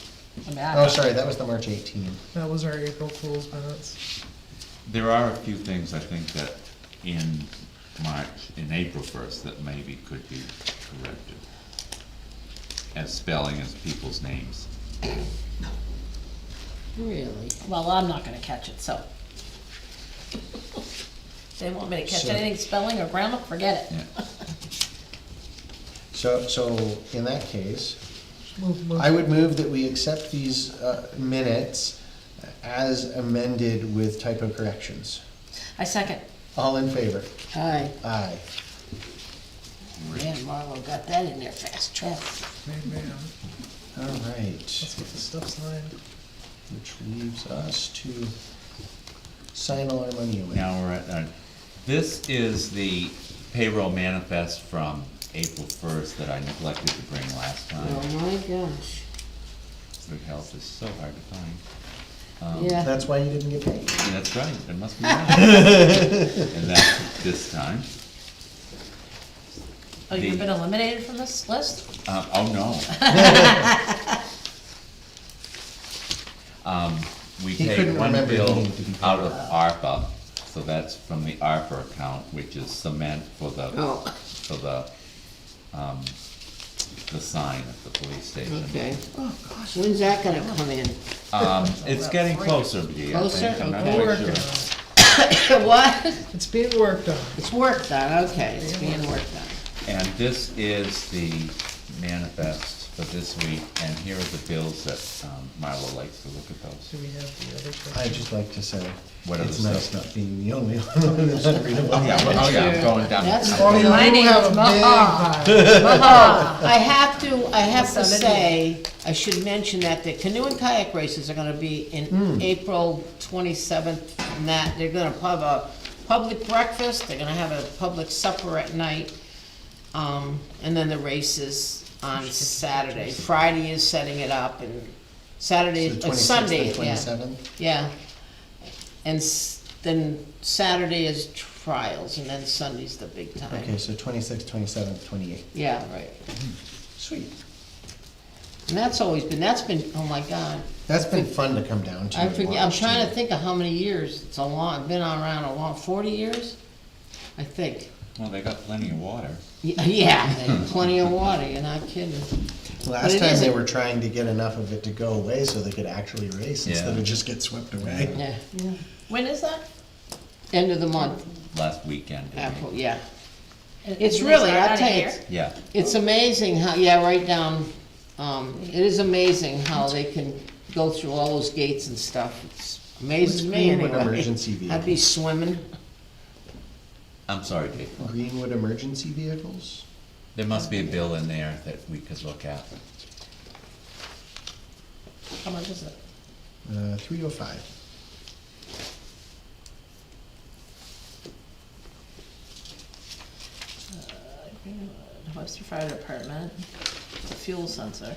I mean, I
Oh,
don't-
sorry, that was the March 18th.
That was our April Fool's minutes.
There are a few things I think that in April 1st, that maybe could be corrected. As spelling as people's names.
Really?
Well, I'm not gonna catch it, so. They want me to catch
So-
anything spelling or grammar, forget it.
Yeah.
So in that case,
Move.
I would move that we accept these minutes as amended with typo corrections.
I second.
All in favor?
Aye.
Aye.
Man, Marlo got that in there fast track.
Man,
All right,
let's get this stuff signed.
which leaves us to sign all our money away.
Now we're at, this is the payroll manifest from April 1st that I neglected to bring last time.
Oh my gosh.
Good health is so hard to find.
Yeah.
That's why you didn't get paid.
That's right, it must be right. And that's this time.
Oh, you've
The-
been eliminated from this list?
Oh, no. We
He
take
couldn't
one
remember
bill
needing to be paid.
out of ARPA, so that's from the ARPA account, which is cement for
Oh,
the sign at the police station.
okay. When's that gonna come in?
It's getting closer, Dee, I
Closer?
think, I'm not
Okay.
quite
Working
sure.
on it.
What?
It's being worked on.
It's work done, okay, it's being worked on.
And this is the manifest for this week, and here are the bills that Marlo likes to look at those.
Do we have the other stuff?
I'd just like to say,
What
it's
are the
nice
stuff?
not being the only one that's unreadable.
Oh, yeah, I'm going down.
That's
Oh, you do
My name
have
is
a big
Maha.
pile.
I have to
So did
say, I should mention that the canoe and kayak races are gonna be in April 27th, and that, they're gonna have a public breakfast, they're gonna have a public supper at night, and then the races on Saturday. Friday is setting it up, and Saturday,
So the 26th
Sunday,
and
yeah,
27th?
yeah. And then Saturday is trials, and then Sunday's the big time.
Okay, so 26th, 27th, 28th.
Yeah, right.
Sweet.
And that's been, oh my God.
That's been fun to come down to.
I
and
forget, I'm
watch,
trying
too.
to think of how many years, it's a long, I've been around a long, 40 years? I think.
Well, they got plenty of water.
Yeah, and plenty of water, you're not kidding.
Last
it
time they
isn't.
were trying to get enough of it to go away so they could actually race instead
Yeah.
of just get swept away.
Yeah,
When is that?
end of the month,
Last weekend. I think.
April, yeah.
And
It's
do they
really,
start
I'll
out
tell you,
here?
it's-
Yeah,
it's amazing how, yeah, right down, it is amazing how they can go through all those gates and stuff. It's amazes
What's
me
Greenwood
anyway.
emergency
I'd be
vehicles?
swimming.
I'm sorry, Dave.
Greenwood emergency vehicles?
There must be a bill in there that we could look at.
How much is it?
305.
Webster Fire Department, the fuel sensor.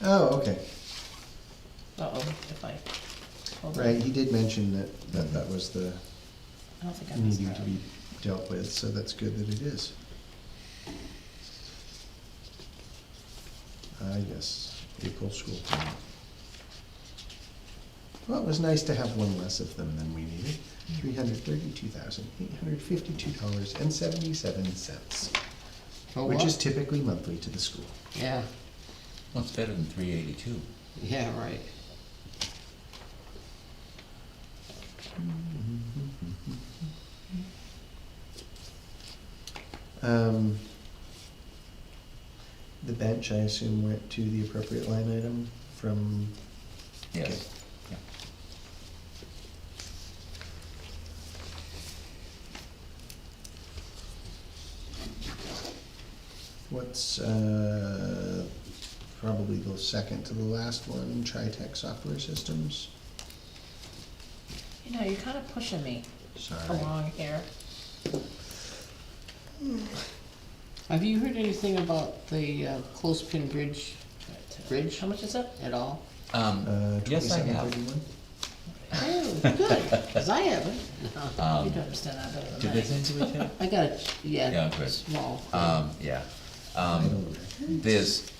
Oh, okay.
Uh-oh, if I, hold on.
Right, he did mention that was the
I don't think I missed
needing
that.
to be dealt with, so that's good that it is. Yes, April school plan. Well, it was nice to have one less of them than we needed. $332,852.77,
For
which
what?
is typically monthly to the school.
Yeah,
Well, it's better than 382.
yeah, right.
The bench, I assume, went to the appropriate line item from,
Yes. Yeah.
what's, probably the second to the last one, TriTech Software Systems?
You know, you're kinda pushing me
Sorry.
along here.
Have you heard anything about the Clothespin Bridge
How much is it?
at all?
Yes, I have.
2731?
Oh, good, cause I haven't.
You don't understand that better than
Did
me.
they send you a check?
I got it,
Yeah,
yeah,
good.
small.
Yeah.
I don't-
There's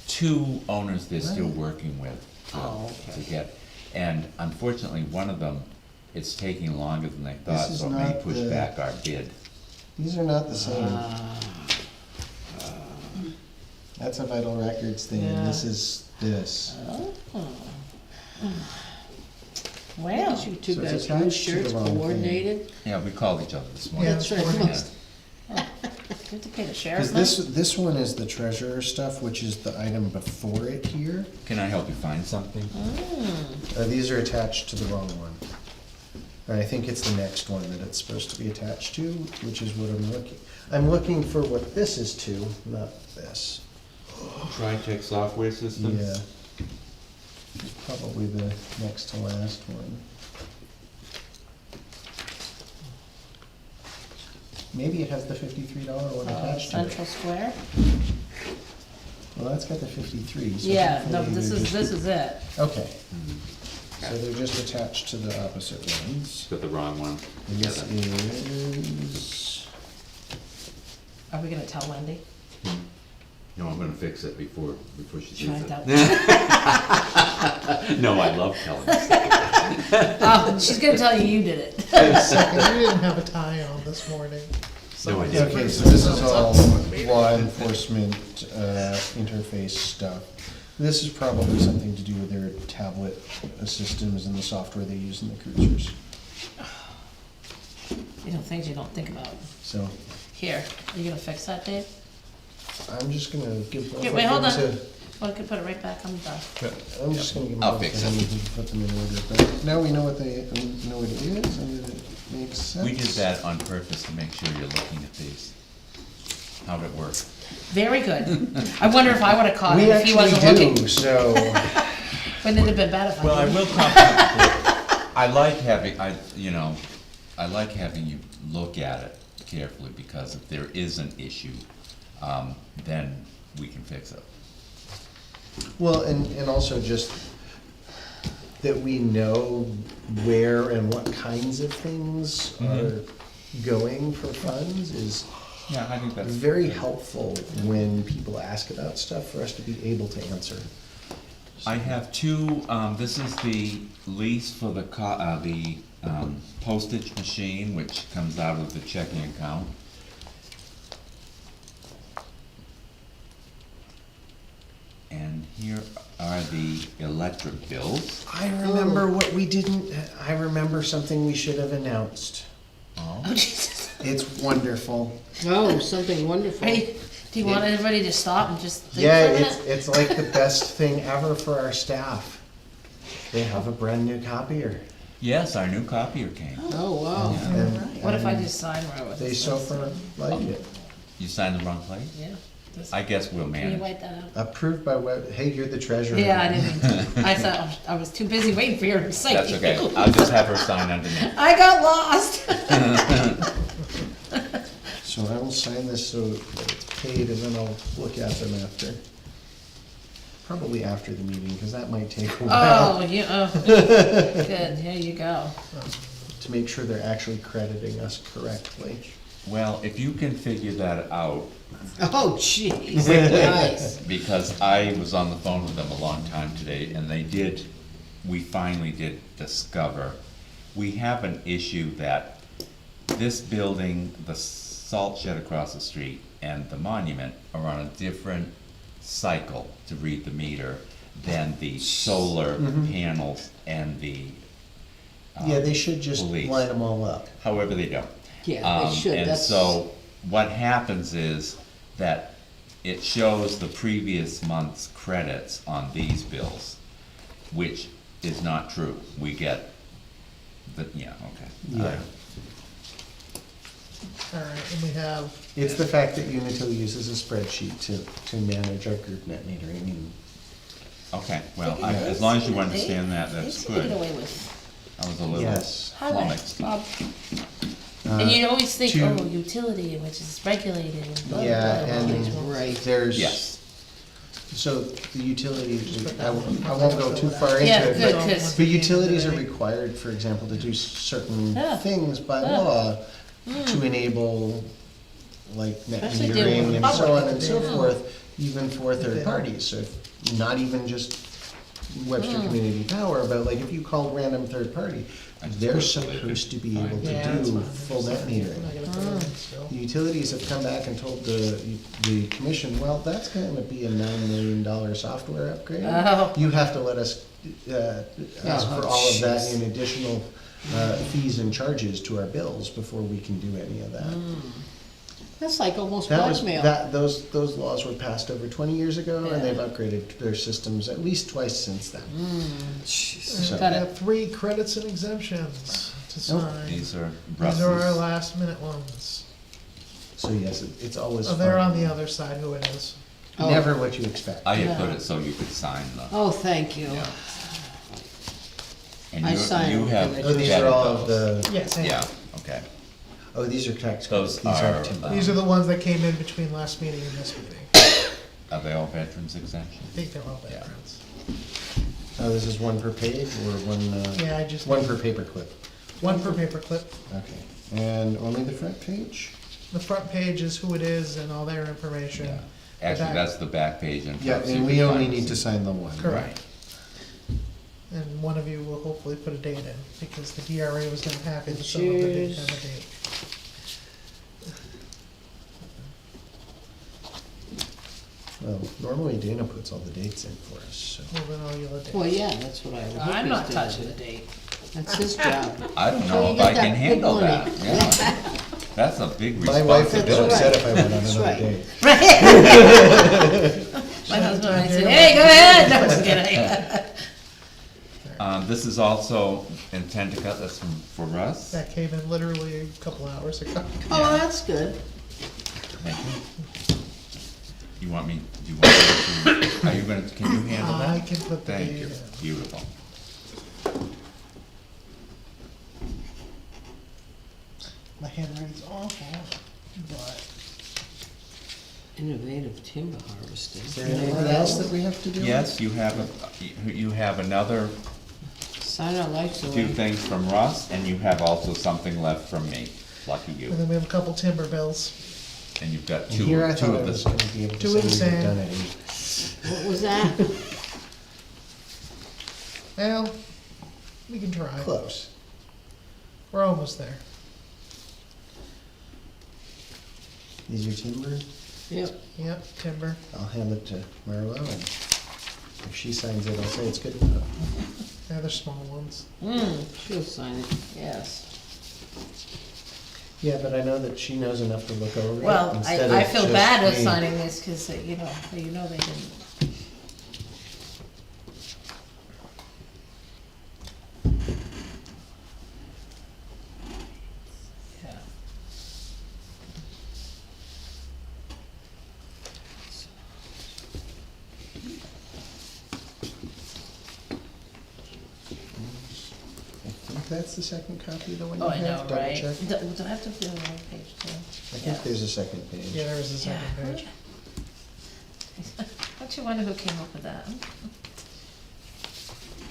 two owners they're still
Right.
working with
Oh,
to
okay.
get. And unfortunately, one of them, it's taking longer than they thought,
This is
so it may
not
push
the-
back our bid.
These are not the same.
Ah,
That's a Vital Records thing, and this
Yeah.
is this.
Wow.
you two
So it's
guys,
attached
blue
to the
shirts
wrong thing.
coordinated?
Yeah, we called each other this
Yeah,
morning.
That's right,
coordinated.
must.
Do you have to pay the sheriff's
Cause
money?
this one is the treasurer stuff, which is the item before it here.
Can I help you find something?
These are attached to the wrong one. And I think it's the next one that it's supposed to be attached to, which is what I'm looking for what this is to, not this.
TriTech Software Systems?
Yeah. It's probably the next to last one. Maybe it has the $53 one attached to it.
Central Square?
Well, that's got the 53, so
Yeah, no, but
hopefully
this
they're
is,
just-
this is it.
Okay. So they're just attached to the opposite ones.
Got the wrong one.
And this
Yeah.
is,
Are we gonna tell Wendy?
No, I'm gonna fix it before she sees
Find
it.
out.
No, I love telling you stuff.
Oh, she's gonna tell you you did it.
Second, we didn't have a tie on this morning.
No, I didn't.
okay, so this is all law enforcement, interface stuff. This is probably something to do with their tablet systems and the software they use in the cruisers.
You know, things you don't think about.
So,
Here, are you gonna fix that, Dave?
I'm just gonna give both
Here,
of
wait, hold
them
on.
to,
Well, I could put it right back on the desk.
I'm just gonna give them
I'll
both to
fix
him,
it.
and he can put them in order, but now we know what they, know what it is, and that it makes sense.
We did that on purpose to make sure you're looking at these. How'd it work?
Very good. I wonder if I would've caught it
We
if he
actually
wasn't looking.
do, so,
Wouldn't it have been bad if I
Well, I
didn't?
will compliment, I like having, I like having you look at it carefully, because if there is an issue, then we can fix it.
well, and also just that we know where and what kinds of things are going for funds is
Yeah, I think that's.
very helpful when people ask about stuff for us to be able to answer.
I have two, this is the lease for the postage machine, which comes out of the checking account. And here are the electric bills.
I remember what we didn't, I remember something we should have announced.
Oh, Jesus.
It's wonderful.
Oh, something wonderful.
Hey, do you want everybody to stop and just think
Yeah,
for a minute?
it's like the best thing ever for our staff. They have a brand new copier.
Yes, our new copier came.
Oh, wow.
And-
What if I
and
just sign where it was?
They so far like it.
You signed the wrong place?
Yeah. This-
I guess we'll
Can you
manage.
write that out?
Approved by hey, you're the treasurer.
Yeah, I didn't mean to. I thought, I was too busy waiting for your site.
That's okay, I'll just have her sign underneath.
I got lost.
So I will sign this so that it's paid and then I'll look at them after. Probably after the meeting, because that might take a while
Oh, good, there you go.
to make sure they're actually crediting us correctly.
Well, if you can figure that out,
Oh, jeez, nice.
because I was on the phone with them a long time today, and we finally did discover, we have an issue that this building, the salt shed across the street, and the monument are on a different cycle to read the meter than the solar panels and the,
Yeah, they should just
police.
line them all up.
however they don't.
Yeah, they should,
And
that's.
so, what happens is that it shows the previous month's credits on these bills, which is not true. We get yeah, okay.
Yeah.
All right, and we have,
It's the fact that Unitil uses a spreadsheet to manage our group net metering and
Okay, well, as long as you understand that, that's
They get
good.
away with
I was a little
yes.
flummoxed.
Bob. And you'd always think,
to-
oh, utility, which is regulated and blah, blah,
Yeah,
blah.
and
Right.
there's.
Yes,
So the utilities, I won't go too far into
Yeah,
it,
good,
but
cause,
but utilities are required, for example, to do certain
Yeah.
things by
Yeah.
law to enable like net
Especially dealing with
metering and so
public.
on and so
Yeah.
forth, even for
they
third
don't.
parties, so if, not even just Webster Community Power, but like if you call random third party, they're supposed to be able
yeah,
to
that's
do
fine.
full net
I'm
metering.
not gonna put it in still.
The utilities have come back and told the commission, well, that's gonna be a $9 million software upgrade.
Oh.
You have to let us, ask for all of that
jeez.
in additional, fees and charges to our bills before we can do any of that.
That's like almost
That was,
blackmail.
those laws were passed over 20 years ago, and they've upgraded their systems at least twice since then.
And
Got
we
it.
have 3 credits and exemptions to sign.
these are
These are our
Russ's.
last minute ones.
So yes, it's always
Oh, they're on
fun.
the other side, who it is.
Oh.
Never what you expect.
I had
Yeah.
put it so you could sign them.
Oh, thank you.
Yeah. And
I sign
you
them,
have
and
Oh, these
vetted
are all of
those.
the,
Yes,
Yeah, okay.
oh, these are tax
Those
credits, these
are,
aren't timber.
These are the ones that came in between last meeting and this meeting.
Are they all veterans exemption?
I think they're all
Yeah.
veterans.
Oh, this is one per page or one,
Yeah, I just.
one per paper clip?
One per paperclip.
Okay, and only the front page?
The front page is who it is and all their information.
Yeah.
The
Actually,
back-
that's the back page and.
Yeah, and we only need to sign the one.
Correct. And one of you will hopefully put a date in, because the DRA was not happy that some of them didn't have a date.
Well, normally Dana puts all the dates in for us, so.
Well, then I'll yell a date.
Well, yeah, that's what I would hope
I'm
he's
not
doing.
touching the date.
That's his job.
I don't
So
know
you
if I
get
can
that big
handle
money.
that, yeah. That's a big
My wife would
responsibility.
get upset if I went on
That's
another
right.
date.
My husband might say, hey, go ahead, no, just kidding.
This is also intent to cut, that's for Russ.
That came in literally a couple hours ago.
Oh, that's good.
Thank you. You want me, do you want me to, are you gonna, can you handle that?
I can put the
Thank
date
you,
in.
beautiful.
My handwriting's awful, but
Innovative timber harvesting.
Is there anything else that we have to do?
Yes, you have another
Sign our lives
few
away.
things from Russ, and you have also something left from me. Lucky you.
and then we have a couple timber bills.
And you've got
And
two
here I
of
thought I was
the,
gonna be able to
Two
say
of the
we were
same.
done at 8.
What was that?
Well, we can try.
Close.
We're almost there.
These are timber.
Yep.
Yep, timber.
I'll hand it to Marlo and If she signs it, I'll say it's good enough.
Yeah, they're small ones.
She'll sign it, yes.
Yeah, but I know that she knows enough to look over it.
Well,
instead
I
of
feel
just
bad with
me.
signing this, cause you know they didn't. Yeah.
I think that's the second copy of the one you
Oh, I
have.
know,
Double
right?
check.
Do I have to do the wrong page too?
I think there's a second page.
Yeah, there was a second
Yeah.
page.
Don't you wonder who came up with that?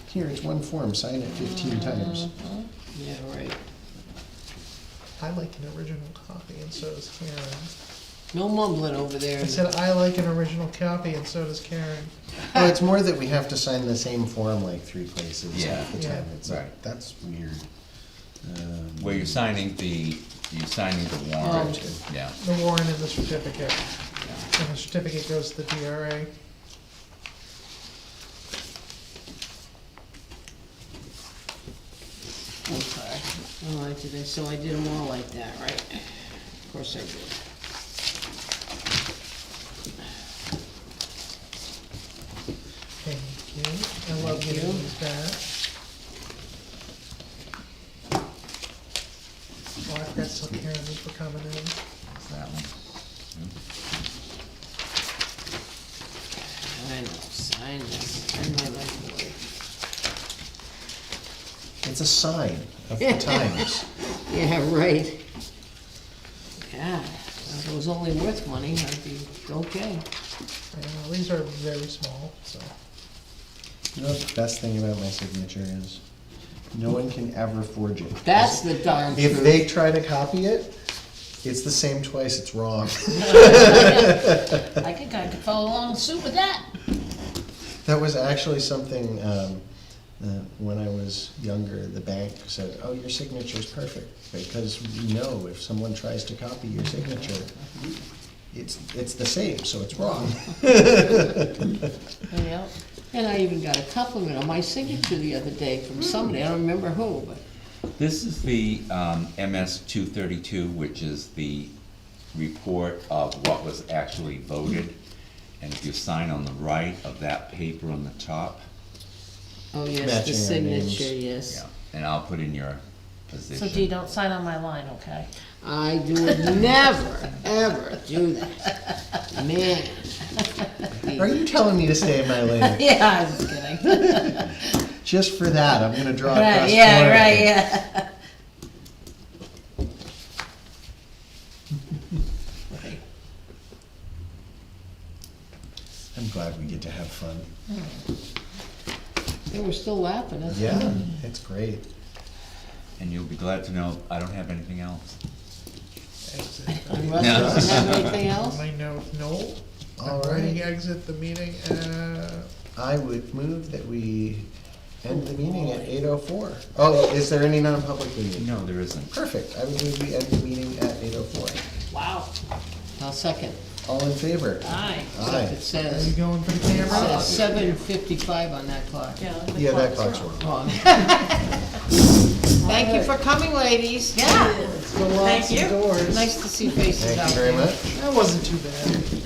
Here, it's one form, sign it 15 times.
Yeah, right.
I like an original copy, and so does Karen.
No mumbling over there.
I said, I like an original copy, and so does Karen.
Well, it's more that we have to sign the same form like 3 places
Yeah.
at the time.
Yeah.
It's
Right.
like, that's weird.
Well, you're signing the warrant,
Oh.
yeah.
The warrant and the certificate. And the certificate goes to the DRA.
Okay. Oh, so I did them all like that, right? Of course I did.
Thank you. I love
Thank
getting
you.
these back. Oh, I forgot to tell Karen these were coming in.
That one.
I know, sign this, sign my life away.
It's a sign of the times.
Yeah, right. God, if it was only worth money, I'd be okay.
These are very small, so.
You know what the best thing about my signature is? No one can ever forge it.
That's the darn truth.
If they try to copy it, it's the same twice, it's wrong.
I could follow along suit with that.
That was actually something, when I was younger, the bank said, oh, your signature's perfect, because we know if someone tries to copy your signature, it's the same, so it's wrong.
Yeah.
And I even got a compliment on my signature the other day from somebody, I don't remember who, but.
This is the MS 232, which is the report of what was actually voted. And if you sign on the right of that paper on the top,
Oh, yes, the
Matching our names.
signature, yes.
yeah, and I'll put in your position.
So Dee, don't sign on my line, okay?
I would never, ever do that. Man.
Are you telling me to stay in my lane?
Yeah, I was kidding.
Just for that, I'm gonna draw across
Right,
the
yeah,
corner.
right, yeah. Right.
I'm glad we get to have fun.
They were still laughing, that's
Yeah,
good.
it's great.
And you'll be glad to know I don't have anything else.
Exit.
And Russ doesn't have anything else?
My note, no.
All
I'm writing
right.
exit the meeting
I would move that we end the meeting at 8:04. Oh, is there any non-public meeting?
No, there isn't.
Perfect, I would move we end the meeting at 8:04.
Wow.
I'll second.
All in favor?
Aye.
Except
Aye.
it
Are you
says,
going for the
it
camera?
says 7:55 on that clock.
Yeah, that clock's wrong.
Wrong. Thank you for coming, ladies.
Yeah.
Go lock some doors.
Nice to see faces
Thank
out
you very
there.
much.
That wasn't too bad.